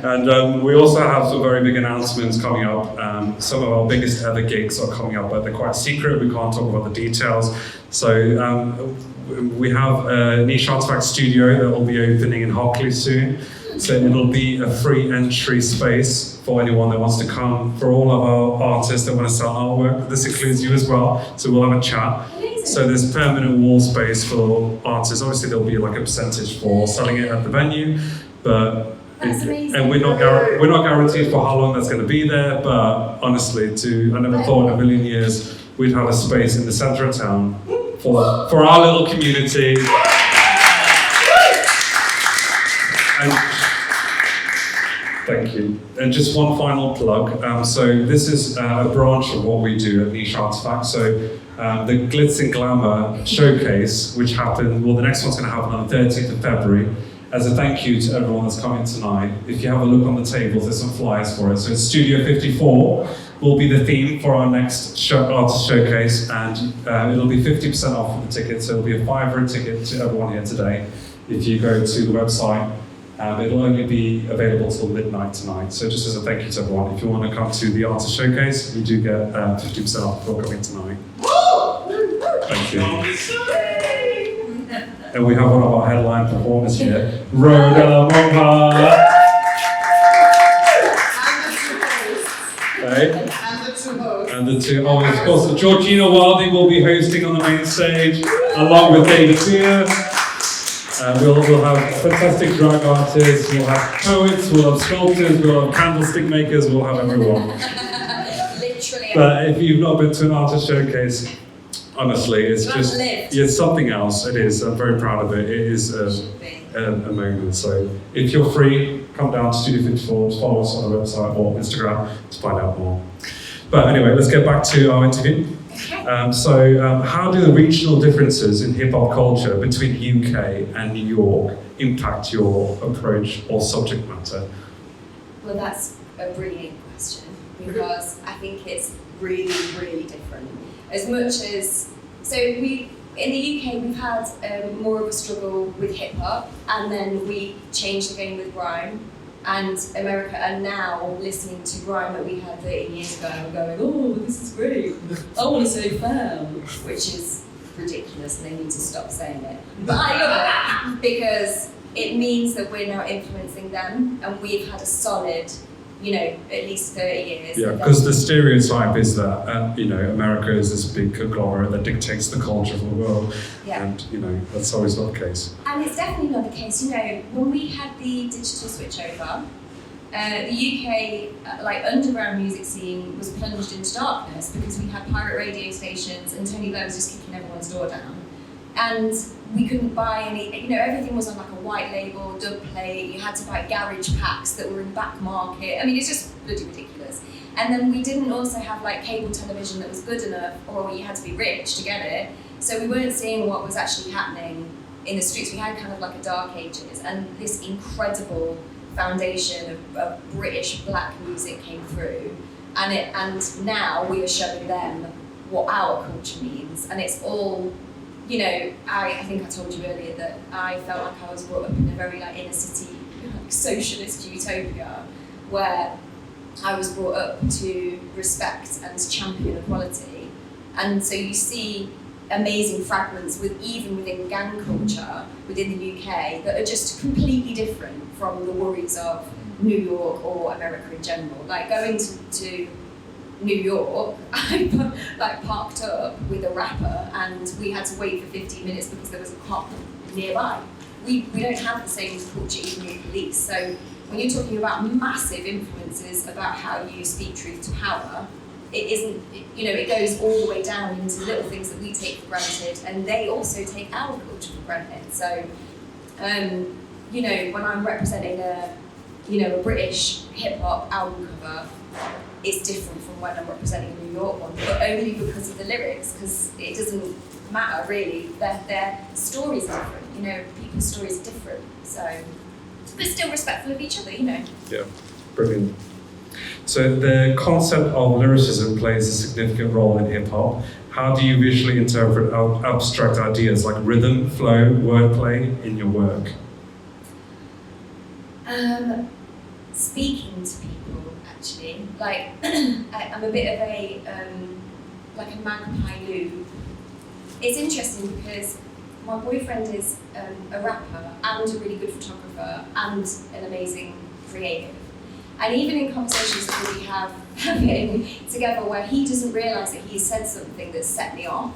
And we also have some very big announcements coming up. Some of our biggest ever gigs are coming up, but they're quite secret. We can't talk about the details. So we have a niche artifact studio that will be opening in Hockley soon. So it'll be a free entry space for anyone that wants to come, for all of our artists that want to sell artwork. This includes you as well, so we'll have a chat. Amazing. So there's permanent wall space for artists. Obviously there'll be like a percentage for selling it at the venue, but That's amazing. and we're not guaranteed for how long that's going to be there. But honestly, I never thought in a million years we'd have a space in the centre of town for our little community. And thank you. And just one final plug. So this is a branch of what we do at Niche Artefact. So the Glitz and Glamour showcase, which happened, well, the next one's going to happen on the 13th of February. As a thank you to everyone that's coming tonight, if you have a look on the tables, there's some flyers for it. So it's Studio 54 will be the theme for our next artist showcase, and it'll be 50% off for the tickets. So it'll be a £5 ticket to everyone here today. If you go to the website, it'll only be available till midnight tonight. So just as a thank you to everyone, if you want to come to the artist showcase, you do get 50% off for coming tonight. Thank you. And we have one of our headline performers here, Rhoda Monga. And the two, oh, and of course, Georgina Wilding will be hosting on the main stage, along with David Beer. We'll have fantastic drag artists, we'll have poets, we'll have sculptors, we'll have candlestick makers, we'll have everyone. Literally. But if you've not been to an artist showcase, honestly, it's just, it's something else. It is. I'm very proud of it. It is a moment. So if you're free, come down to Studio 54, just follow us on the website or Instagram to find out more. But anyway, let's get back to our interview. How do the regional differences in hip-hop culture between UK and New York impact your approach or subject matter? Well, that's a brilliant question, because I think it's really, really different. As much as, so in the UK we've had more of a struggle with hip hop, and then we changed the game with grime, and America are now listening to grime that we had 13 years ago and going, oh, this is great, I want to say fam, which is ridiculous and they need to stop saying it. But I love it because it means that we're now influencing them, and we've had a solid, you know, at least 30 years. Yeah, because the stereotype is that, you know, America is this big conglomerate that dictates the culture of the world. Yeah. And, you know, that's always not the case. And it's definitely not the case. You know, when we had the digital switchover, the UK, like, underground music scene was plunged into darkness because we had pirate radio stations and Tony Blair was just kicking everyone's door down. And we couldn't buy any, you know, everything was on like a white label, dub plate, you had to buy garage packs that were in back market. I mean, it's just bloody ridiculous. And then we didn't also have like cable television that was good enough, or you had to be rich to get it. So we weren't seeing what was actually happening in the streets. We had kind of like a dark ages, and this incredible foundation of British black music came through. And now we are showing them what our culture means, and it's all, you know, I think I told you earlier that I felt like I was brought up in a very like inner city, like, socialist utopia, where I was brought up to respect and to champion equality. And so you see amazing fragments even within gang culture within the UK that are just completely different from the worries of New York or America in general. Like going to New York, I like parked up with a rapper and we had to wait for 15 minutes because there was a cop nearby. We don't have the same culture even with police. So when you're talking about massive influences about how you speak truth to power, it isn't, you know, it goes all the way down into little things that we take for granted, and they also take our culture for granted. So, you know, when I'm representing a a British hip hop album cover is different from when I'm representing a New York one, but only because of the lyrics, because it doesn't matter really. Their stories are different, people's stories are different. So, but still respectful of each other, Yeah, brilliant. So the concept of lyricism plays a significant role in hip hop. How do you visually interpret abstract ideas like rhythm, flow, wordplay in your work? Speaking to people, actually. Like, I'm a bit of a magpie loop. It's interesting because my boyfriend is a rapper and a really good photographer and an amazing creative. And even in conversations that we have having together where he doesn't realise that he's said something that's set me off,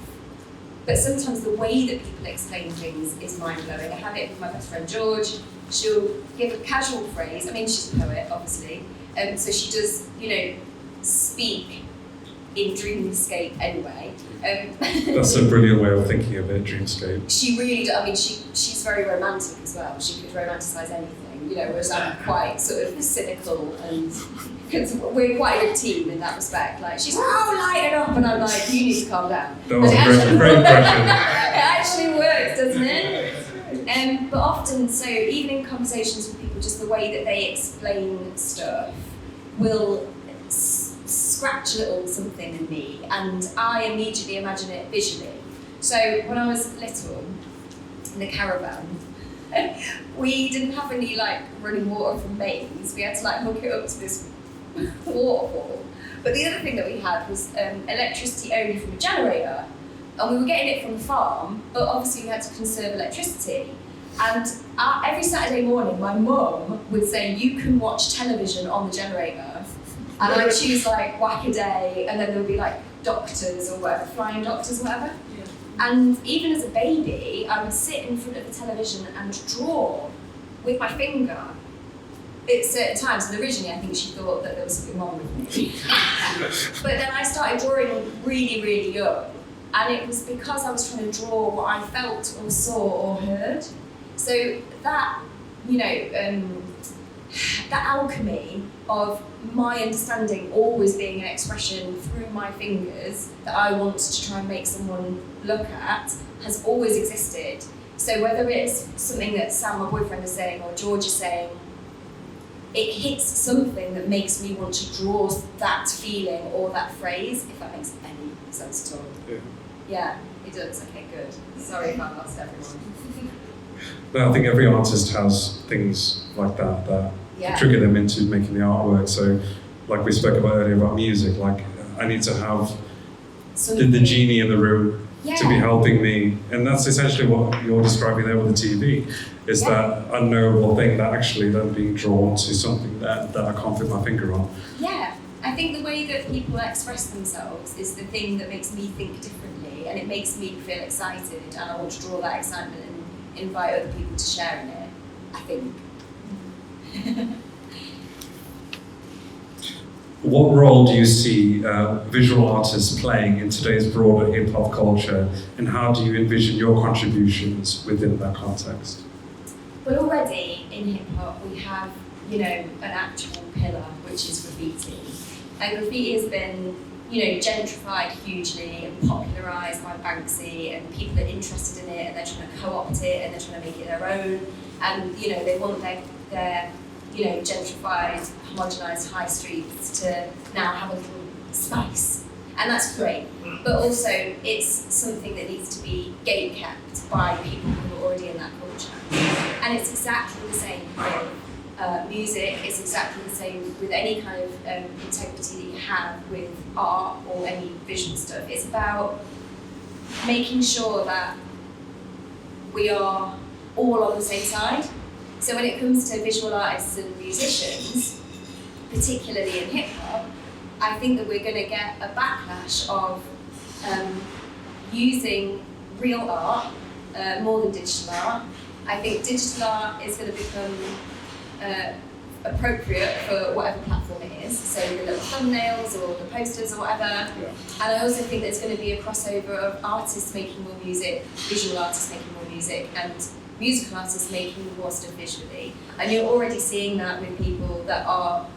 but sometimes the way that people explain things is mind-blowing. I have it with my best friend George. She'll give a casual phrase. I mean, she's a poet, obviously. So she does, speak in dreamscape anyway. That's a brilliant way of thinking of it, dreamscape. She really does. I mean, she's very romantic as well. She could romanticise anything, whereas I'm quite sort of cynical, and because we're quite a good team in that respect. Like, she's like, oh, lighten up, and I'm like, you need to calm down. That was a great impression. It actually works, doesn't it? But often, so even in conversations with people, just the way that they explain stuff will scratch a little something in me, and I immediately imagine it visually. So when I was little, in the caravan, we didn't have any running water from mains. We had to hook it up to this waterfall. But the other thing that we had was electricity only from a generator, and we were getting it from the farm, but obviously we had to conserve electricity. And every Saturday morning, my mum would say, you can watch television on the generator. And I'd choose whack a day, and then there would be doctors or whatever, flying doctors or whatever. Yeah. And even as a baby, I would sit in front of the television and draw with my finger at certain times. And originally I think she thought that there was something wrong with me. But then I started drawing really, really young. And it was because I was trying to draw what I felt or saw or heard. So that, that alchemy of my understanding always being an expression through my fingers that I want to try and make someone look at has always existed. So whether it's something that Sam, my boyfriend, is saying or George is saying, it hits something that makes me want to draw that feeling or that phrase, if that makes any sense at all. Yeah, it does. Okay, good. Sorry if I lost everyone. No, I think every artist has things like that Yeah. trigger them into making the artwork. So, like we spoke about earlier about music, I need to have the genie in the room to be helping me, and that's essentially what you're describing there with the TV. Is that unknowable thing that actually then being drawn to something that I can't put my finger on. Yeah, I think the way that people express themselves is the thing that makes me think differently, and it makes me feel excited, and I want to draw that excitement and invite other people to share in it, I think. What role do you see visual artists playing in today's broader hip-hop culture, and how do you envision your contributions within that context? Well, already in hip-hop we have, an actual pillar, which is graffiti. And graffiti has been, gentrified hugely and popularised by Banksy, and people are interested in it, and they're trying to co-opt it, and they're trying to make it their own. And, they want their gentrified, homogenised high streets to now have a little spice. And that's great. But also, it's something that needs to be gate-kept by people who are already in that culture. And it's exactly the same with music. It's exactly the same with any kind of integrity that you have with art or any visual stuff. It's about making sure that we are all on the same side. So when it comes to visual artists and musicians, particularly in hip-hop, I think that we're going to get a backlash of using real art more than digital art. I think digital art is going to become appropriate for whatever platform it is, so the little thumbnails or the posters or whatever. Yeah. And I also think there's going to be a crossover of artists making more music, visual artists making more music, and musical artists making more stuff visually. And you're already seeing that with people that are,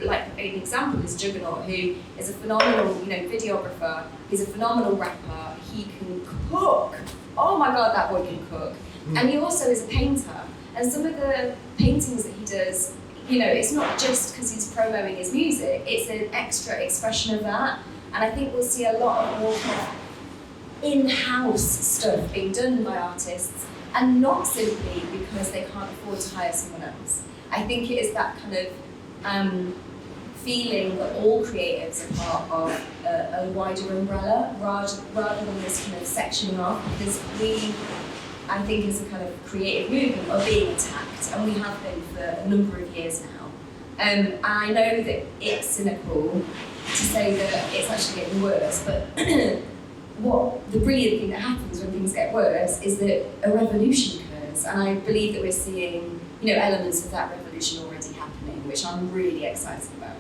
like an example is Juggernaut, who is a phenomenal, videographer. He's a phenomenal rapper. He can cook. Oh my God, that boy can cook. And he also is a painter. And some of the paintings that he does, it's not just because he's promoting his music, it's an extra expression of that. And I think we'll see a lot of more kind of in-house stuff being done by artists, and not simply because they can't afford to hire someone else. I think it is that kind of feeling that all creatives are part of a wider umbrella rather than this kind of sectioning off, because we, I think, as a kind of creative movement, are being attacked, and we have been for a number of years now. I know that it's cynical to say that it's actually getting worse, but what the brilliant thing that happens when things get worse is that a revolution occurs, and I believe that we're seeing, elements of that revolution already happening, which I'm really excited about.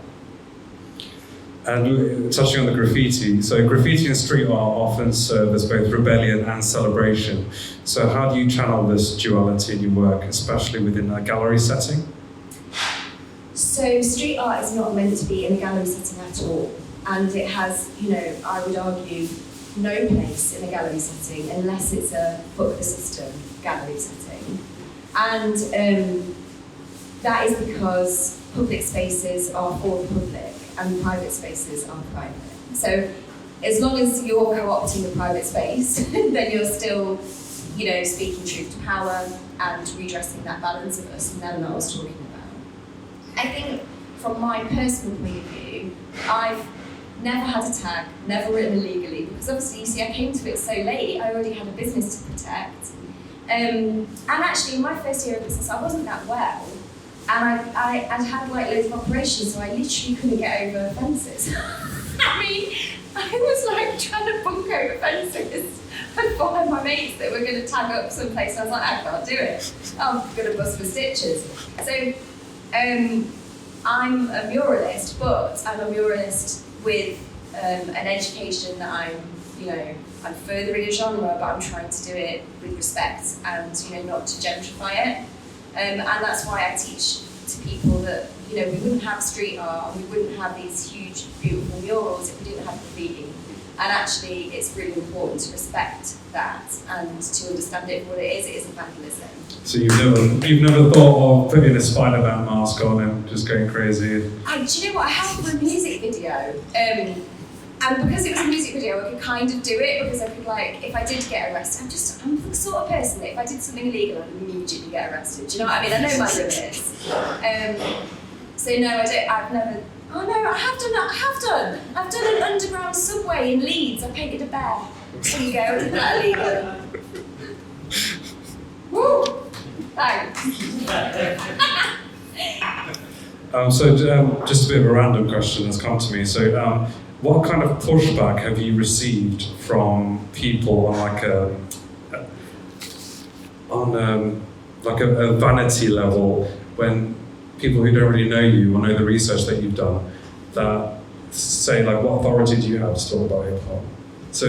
And touching on the graffiti, so graffiti and street art often serve as both rebellion and celebration. So how do you channel this duality in your work, especially within a gallery setting? So street art is not meant to be in a gallery setting at all, and it has, I would argue, no place in a gallery setting unless it's a book the system gallery setting. And that is because public spaces are for the public and private spaces are private. So as long as you're co-opting the private space, then you're still, speaking truth to power and redressing that balance of us and them that I was talking about. I think from my personal point of view, I've never had a tag, never written illegally, because obviously, you see, I came to it so late, I already had a business to protect. And actually, in my first year of business, I wasn't that well. And I'd had like loads of operations, so I literally couldn't get over fences. I mean, I was like trying to bunk over fences and find my mates that were going to tag up someplace, and I was like, I can't do it. I'm going to bust for stitches. So I'm a muralist, but I'm a muralist with an education that I'm furthering a genre, but I'm trying to do it with respect and not to gentrify it. And that's why I teach to people that we wouldn't have street art and we wouldn't have these huge, beautiful murals if we didn't have graffiti. And actually, it's really important to respect that and to understand it for what it is. It isn't vandalism. So you've never thought of putting a Spider-Man mask on and just going crazy? Do you know what? I have for a music video. And because it was a music video, I could kind of do it because I could, if I did get arrested, I'm the sort of person that if I did something illegal, I'd immediately get arrested. Do you know what I mean? I know my limits. So no, I've never. Oh no, I have done that. I have done. I've done an underground subway in Leeds. I painted a bear. There you go. I did that illegally. Woo! Thanks. So just a bit of a random question has come to me. So what kind of pushback have you received from people on a vanity level, when people who don't really know you or know the research that you've done, that say what authority do you have to talk about hip hop? So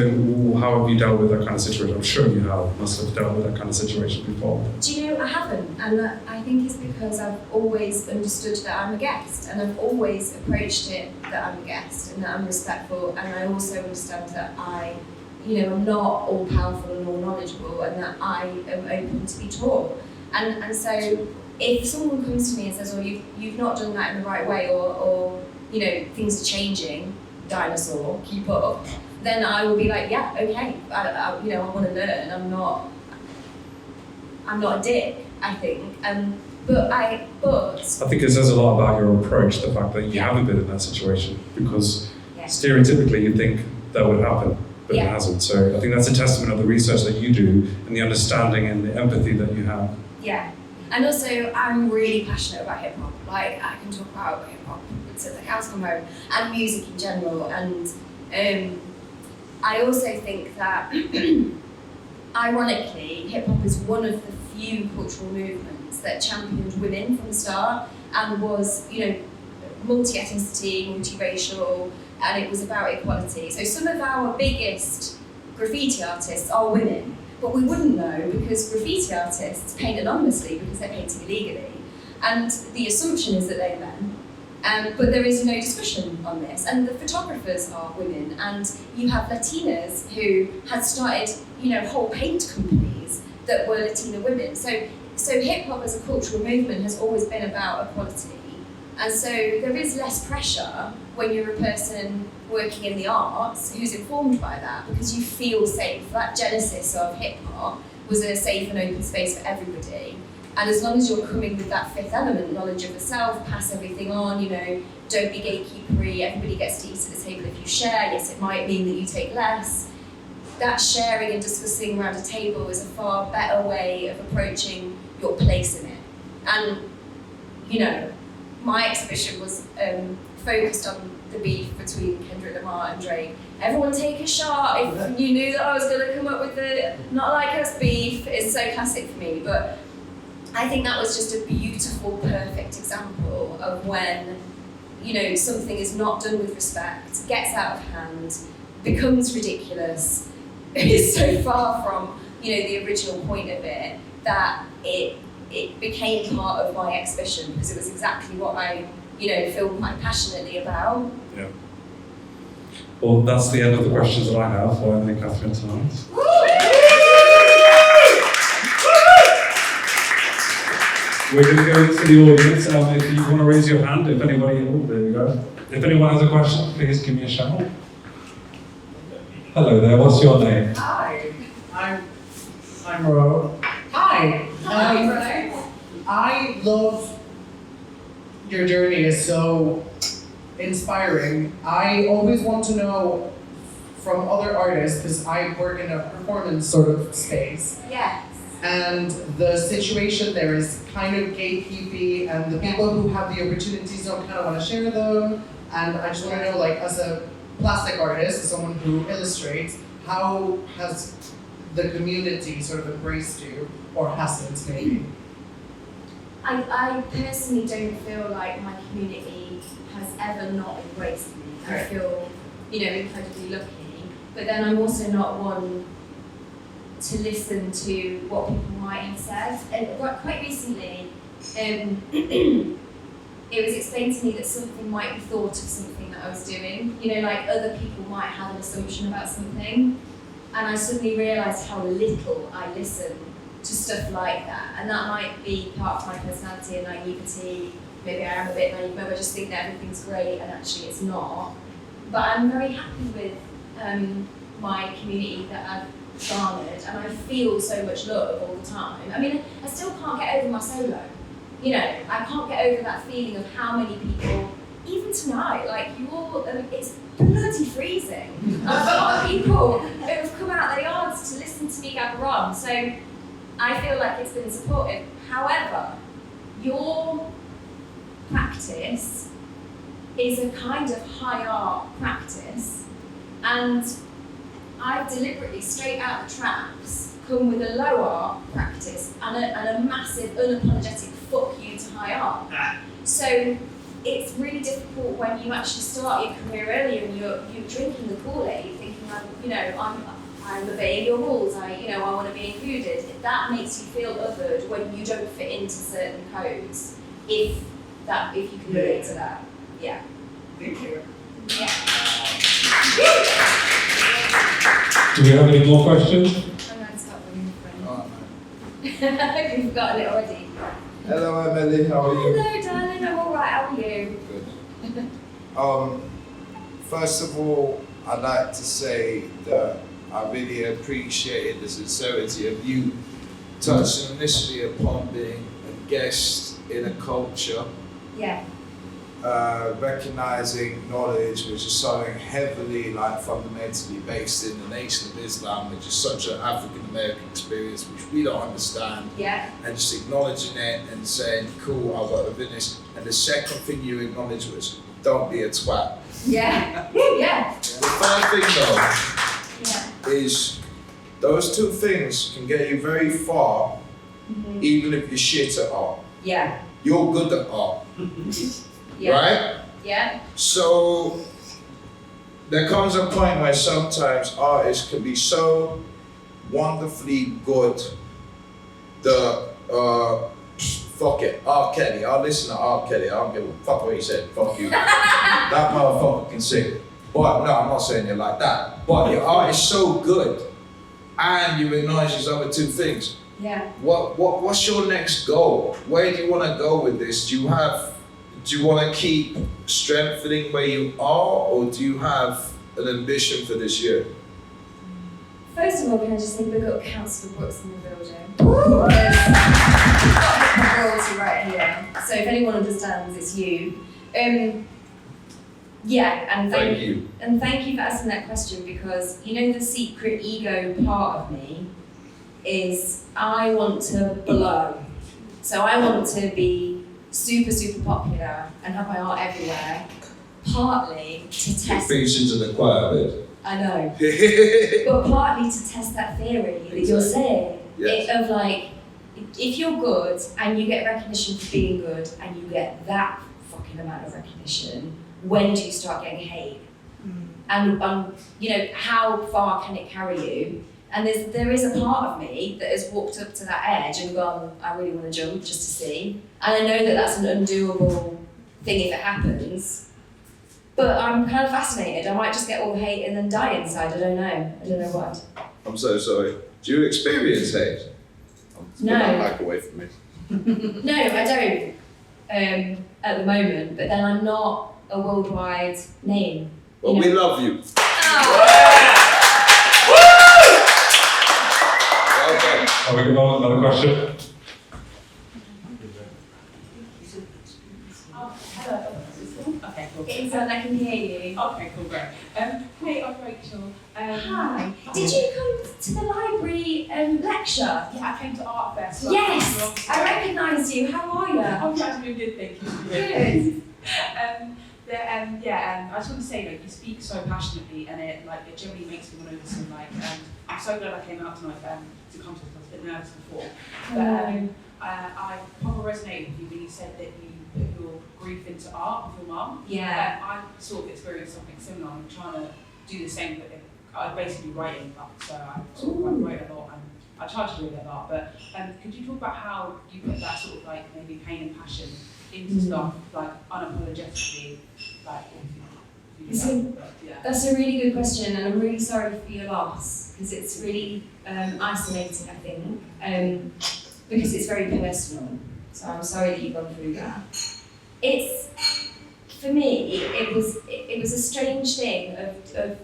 how have you dealt with that kind of situation? I'm sure you must have dealt with that kind of situation before. Do you know, I haven't, and I think it's because I've always understood that I'm a guest, and I've always approached it that I'm a guest and that I'm respectful, and I also understand that I'm not all powerful and all knowledgeable, and that I am open to be taught. And so if someone comes to me and says, "Oh, you've not done that in the right way," or things are changing, dinosaur, keep up, then I will be like, yeah, okay, I want to learn. I'm not a dick, I think. But I think it says a lot about your approach, the fact that you haven't been in that situation, because stereotypically you think that would happen, but it hasn't. So I think that's a testament of the research that you do and the understanding and the empathy that you have. Yeah, and also I'm really passionate about hip hop. I can talk about hip hop until the cows come home, and music in general. And I also think that, ironically, hip hop is one of the few cultural movements that championed women from the start and was, multi-ethnicity, multiracial, and it was about equality. So some of our biggest graffiti artists are women, But we wouldn't know because graffiti artists paint anonymously because they're painting illegally. And the assumption is that they're men. But there is no discussion on this. And the photographers are women. And you have Latinas who had started, whole paint companies that were Latina women. So hip hop as a cultural movement has always been about equality. And so there is less pressure when you're a person working in the arts who's informed by that because you feel safe. That genesis of hip hop was a safe and open space for everybody. And as long as you're coming with that fifth element, knowledge of the self, pass everything on, don't be gatekeepery, everybody gets to eat at the table if you share. Yes, it might mean that you take less. That sharing and discussing around a table is a far better way of approaching your place in it. And, my exhibition was focused on the beef between Kendrick Lamar and Drake. Everyone take a shot if you knew that I was going to come up with the not like us beef. It's so classic for me, but I think that was just a beautiful, perfect example of when, something is not done with respect, gets out of hand, becomes ridiculous, is so far from, the original point of it that it became part of my exhibition because it was exactly what I, feel quite passionately about. Yeah. Well, that's the end of the questions that I have for Emily Catherine tonight. We're going to go to the audience. If you want to raise your hand, there we go. If anyone has a question, please give me a shout. Hello there, what's your name? Hi, I'm Ro. Hi. I love your journey. It's so inspiring. I always want to know from other artists, because I work in a performance sort of space. Yes. And the situation there is kind of gatekeepy, and the people who have the opportunities don't kind of want to share them. And I just want to know, as a plastic artist, as someone who illustrates, how has the community sort of embraced you, or hasn't maybe? I personally don't feel like my community has ever not embraced me. I feel, incredibly lucky. But then I'm also not one to listen to what people might have said. And quite recently, it was explained to me that something might be thought of something that I was doing. Other people might have an assumption about something. And I suddenly realised how little I listen to stuff like that. And that might be part of my personality and naivety. Maybe I am a bit naive, maybe I just think that everything's great and actually it's not. But I'm very happy with my community that I've garnered, and I feel so much love all the time. I mean, I still can't get over my solo. I can't get over that feeling of how many people, even tonight, it's bloody freezing. And I've got a lot of people who have come out their yards to listen to me gabber on. So I feel like it's been supportive. However, your practice is a kind of high art practice, and I've deliberately, straight out the traps, come with a low art practice and a massive, unapologetic fuck you to high art. So it's really difficult when you actually start your career earlier and you're drinking the Kool-Aid, thinking, I'm obeying your rules, I want to be included. That makes you feel othered when you don't fit into certain codes. If you can relate to that, yeah. Thank you. Yeah. Do we have any more questions? I'm going to stop with your Oh, friend. I hope you've forgotten it already. hello, Emily. How are you? Hello, darling. I'm all right. How are you? Good. First of all, I'd like to say that I really appreciated the sincerity of you touching initially upon being a guest in a culture. Yeah. Recognizing knowledge which is so heavily fundamentally based in the Nation of Islam, which is such an African American experience which we don't understand. Yeah. And just acknowledging it and saying, cool, I've got to finish. And the second thing you acknowledge was, don't be a twat. Yeah. Yeah. The third thing though is those two things can get you very far, even if you're shit at art. Yeah. You're good at art. Yeah. Right? Yeah. So there comes a point where sometimes artists can be so wonderfully good. Fuck it, R. Kelly. I'll listen to R. Kelly. I don't give a fuck what he said. Fuck you. That motherfucker can sing. But no, I'm not saying it like that. But your art is so good, and you acknowledge these other two things. Yeah. What's your next goal? Where do you want to go with this? Do you want to keep strengthening where you are, or do you have an ambition for this year? First of all, can I just say big up Council Brooks in the building? We've got royalty right here. So if anyone understands, it's you. Yeah, and Thank you. And thank you for asking that question, because you know the secret ego part of me is I want to blow. So I want to be super, super popular and have my art everywhere, partly to test... It feeds into the choir bit. I know. But partly to test that theory that you're saying, Yes. of like, if you're good and you get recognition for being good and you get that fucking amount of recognition, when do you start getting hate? And you know, how far can it carry you? And there is a part of me that has walked up to that edge and gone, I really want to jump just to see. And I know that that's an undoable thing if it happens. But I'm kind of fascinated. I might just get all hate and then die inside. I don't know what. I'm so sorry. Do you experience hate? No. Back away from me. No, I don't at the moment. But then I'm not a worldwide name. Well, we love you. Okay. Are we going on another question? Okay, cool. Getting someone that can hear you. Okay, cool, great. Hey, I'm Rachel. Hi. Did you come to the library lecture? Yeah, I came to Artefact. Yes, I recognise you. How are you? I'm glad you're good, thank you. Good. I just want to say, like, you speak so passionately, and it generally makes me want to listen. I'm so glad I came out tonight to come to this. I was a bit nervous before, but I probably resonated with you when you said that you put your grief into art with your mum. Yeah. I sort of experienced something similar. I'm trying to do the same, but I'm basically writing, so I sort of write a lot, and I try to do a lot. But could you talk about how you put that sort of like maybe pain and passion into stuff, like unapologetically, like That's a really good question, and I'm really sorry for your loss, because it's really isolating, I think, because it's very personal. So I'm sorry that you've gone through that. It's, for me, it was a strange thing of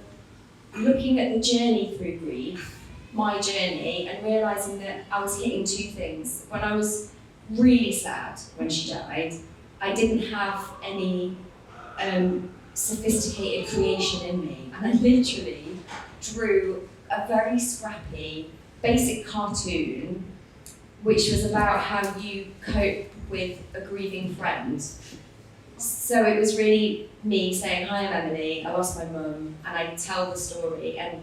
looking at the journey through grief, my journey, and realising that I was hitting two things. When I was really sad when she died, I didn't have any sophisticated creation in me, and I literally drew a very scrappy, basic cartoon, which was about how you cope with a grieving friend. So it was really me saying, hi, I'm Emily, I lost my mum, and I tell the story, and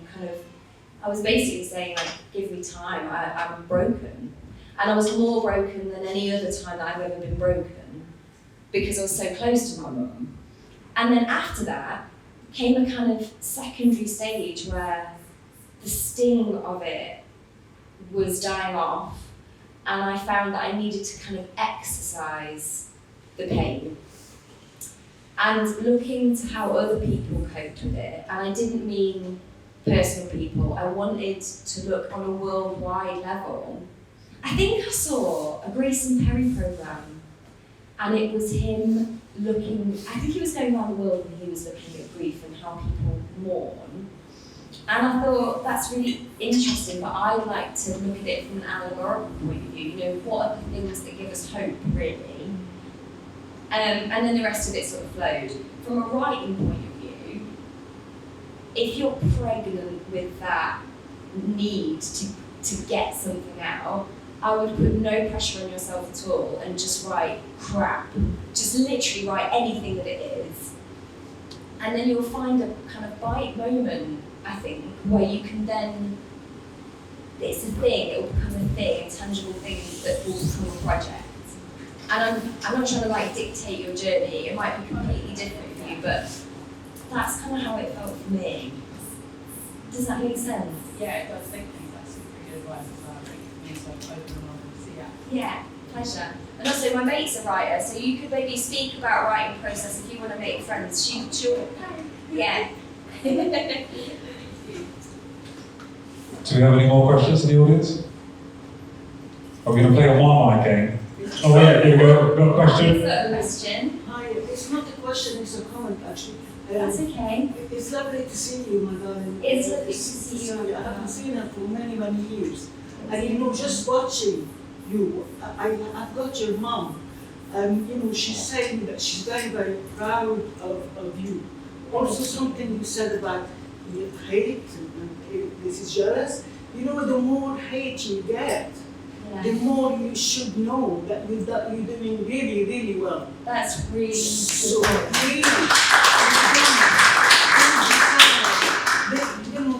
I was basically saying, like, give me time, I'm broken. And I was more broken than any other time that I've ever been broken, because I was so close to my mum. And then after that came a kind of secondary stage where the sting of it was dying off, and I found that I needed to kind of exercise the pain and look into how other people coped with it. And I didn't mean personal people, I wanted to look on a worldwide level. I think I saw a Grayson Perry programme, and it was him looking, I think he was going around the world and he was looking at grief and how people mourn. And I thought, that's really interesting, but I like to look at it from an allegorical point of view. You know, what are the things that give us hope, really? And then the rest of it sort of flowed. From a writing point of view, if you're pregnant with that need to get something out, I would put no pressure on yourself at all and just write crap. Just literally write anything that it is. And then you'll find a kind of bite moment, I think, where you can then, it's a thing, it will become a thing, a tangible thing that will become a project. And I'm not trying to like dictate your journey, it might be completely different for you, but that's kind of how it felt for me. Does that make sense? Yeah, it does. Thank you. That's super advice as well. Being so open and honest. So yeah. Yeah, pleasure. And also, my mate's a writer, so you could maybe speak about writing process if you want to make friends. She'll yeah. Do we have any more questions in the audience? Are we going to play a one-mic game? Oh yeah, here we go. Got a question? Question. Hi, it's not a question, it's a comment actually. That's okay. It's lovely to see you, my darling. It's lovely to see you. I haven't seen her for many, many years. And you know, just watching you, I've got your mom. You know, she's saying that she's very, very proud of you. Also something you said about hate, and this is jealous. You know, the more hate you get, the more you should know that you're doing really, really well. That's really So really, you know,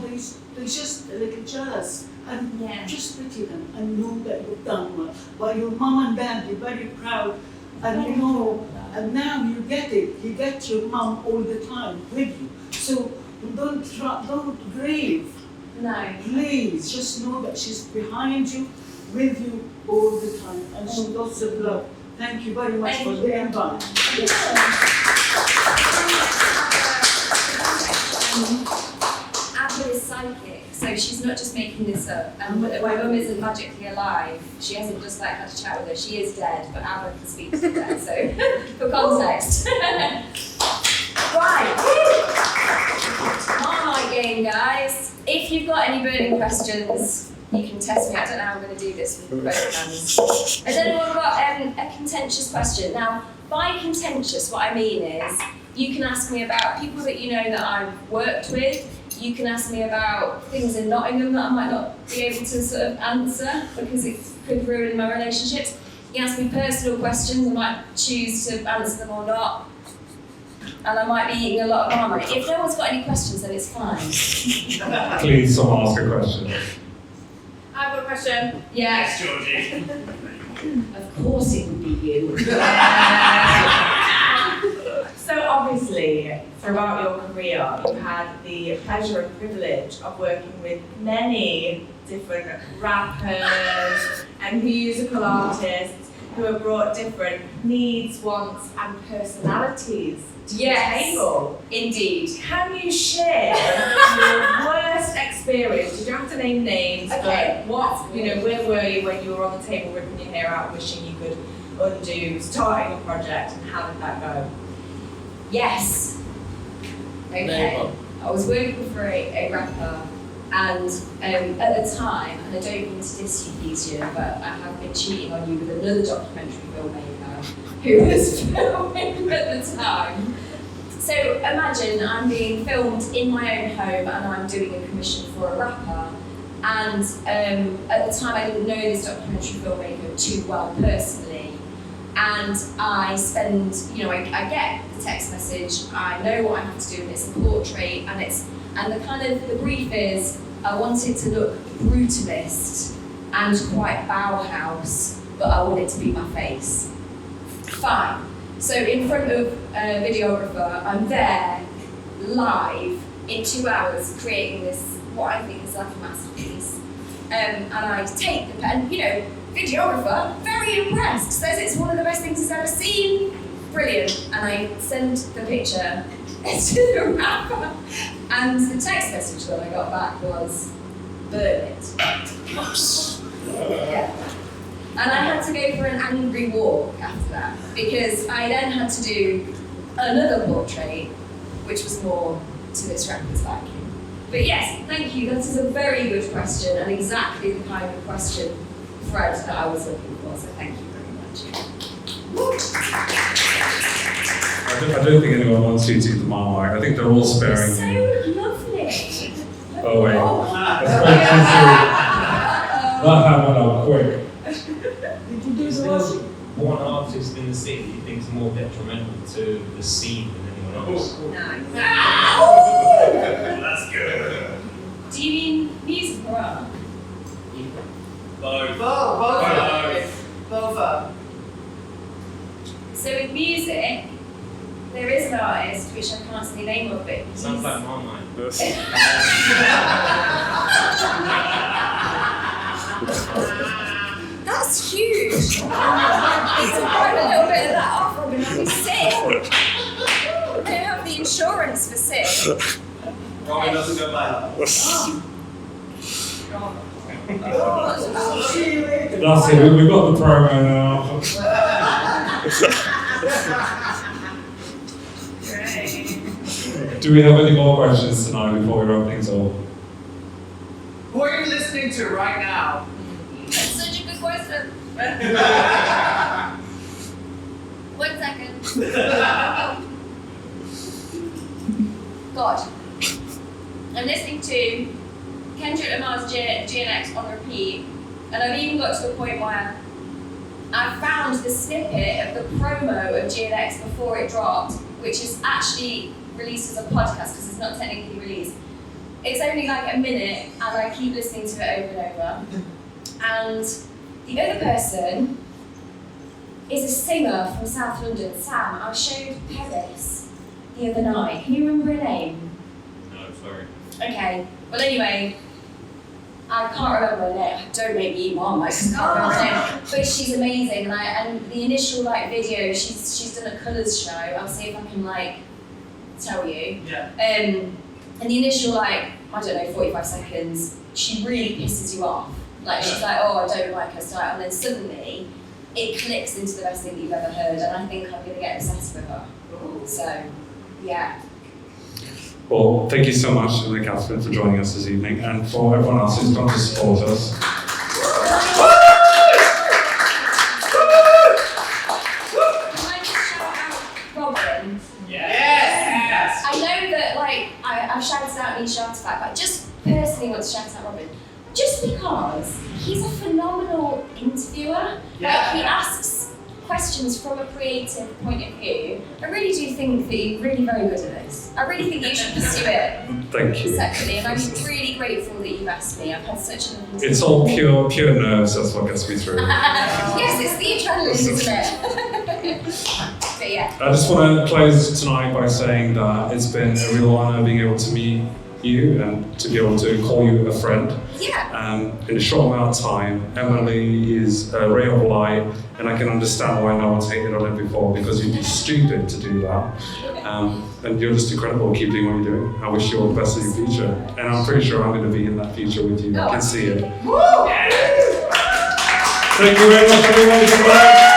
they're just a little jealous, and Yeah. just pity them and know that you've done well. But your mom and dad, you're very proud, and you know, and now you get it. You get your mom all the time with you. So don't grieve. No. Please, just know that she's behind you, with you all the time, and she lots of love. Thank you very much for the invite. Abba is psychic, so she's not just making this up. And my mum isn't magically alive. She hasn't just like had a chat with her. She is dead, but Abba can speak to her. So, for context. Right. Marmite game, guys. If you've got any burning questions, you can test me. I don't know how I'm going to do this with both hands. Has anyone got a contentious question? Now, by contentious, what I mean is, you can ask me about people that you know that I've worked with. You can ask me about things in Nottingham that I might not be able to sort of answer because it could ruin my relationships. You can ask me personal questions. I might choose to answer them or not. And I might be eating a lot of Marmite. If no one's got any questions, then it's fine. Please, someone ask a question. I've got a question. Yeah. Yes, Georgie. Of course it would be you. So obviously, throughout your career, you've had the pleasure and privilege of working with many different rappers and musical artists who have brought different needs, wants, and personalities to the table. Indeed. Can you share your worst experience? You don't have to name names, Okay. but what, where were you when you were on the table ripping your hair out, wishing you could undo starting a project, and how did that go? Yes. Okay. I was working for a rapper, and at the time, and I don't mean to diss you, Keisha, but I have been cheating on you with another documentary filmmaker who was filming at the time. So imagine I'm being filmed in my own home and I'm doing a commission for a rapper. And at the time I didn't know this documentary filmmaker too well personally. And I spend, I get the text message, I know what I have to do, and it's a portrait, and the brief is, I want it to look brutalist and quite Bauhaus, but I want it to be my face. Fine. So in front of a videographer, I'm there, live, in 2 hours, creating this, what I think is like a masterpiece. And I take the pen, videographer, very impressed, says it's one of the best things he's ever seen. Brilliant. And I send the picture to the rapper. And the text message that I got back was, burn it. Yeah. And I had to go for an angry walk after that, because I then had to do another portrait, which was more to this rapper's liking. But yes, thank you, that is a very good question, and exactly the kind of question, Fred, that I was looking for, so thank you very much. I don't think anyone wants you to eat the Marmite. I think they're all sparing So you. lovely. Oh wait. Oh. That happened out quick. Did you do Is the there washing? one artist in the city you think is more detrimental to the scene than anyone else? Nice. That's good. Do you mean music or art? Both. Both. So with music, there is an artist which I can't say the name of, but Sounds like Marmite. That's huge. Need to wipe a little bit of that off, Robin. I'll be sick. I don't have the insurance for sick. Robin doesn't go by that. That's it, we've got the promo now. Do we have any more questions tonight before we wrap things up? Who are you listening to right now? That's such a good question. 1 second. God. I'm listening to Kendrick Lamar's GNX on repeat, and I've even got to the point where I found the snippet of the promo of GNX before it dropped, which is actually released as a podcast because it's not technically released. It's only like a minute, and I keep listening to it over and over. And the other person is a singer from South London, Sam. I showed Paris the other night. Can you remember her name? No, sorry. Okay. Well, anyway, I can't remember her name. Don't make me eat one. I just can't remember her name. But she's amazing, and the initial video, she's done a colours show. I'll see if I can tell you. Yeah. And the initial I don't know, 45 seconds, she really pisses you off. She's like, oh, I don't like her style, and then suddenly it clicks into the best thing that you've ever heard, and I think I'm gonna get obsessed with her. So, yeah. Well, thank you so much, Catherine, for joining us this evening, and for everyone else who's come to support us. Can I just shout out Robin? Yes! I know that I've shouted out each Artefact, but I just personally want to shout out Robin. Just because he's a phenomenal interviewer. Yeah. He asks questions from a creative point of view. I really do think that you're really very good at this. I really think you should pursue it Thank you. separately, and I'm really grateful that you asked me. I've had such an amazing It's all pure nerves, that's what gets me through. Yes, it's the adrenaline, isn't it? But yeah. I just want to close tonight by saying that it's been a real honour being able to meet you and to be able to call you a friend. Yeah. In a short amount of time, Emily is a ray of light, and I can understand why no one's hated on her before, because you'd be stupid to do that. And you're just incredible. Keep doing what you're doing. I wish you all the best in your future, and I'm pretty sure I'm going to be in that future with you. I can see it. Woo! Thank you very much, everyone.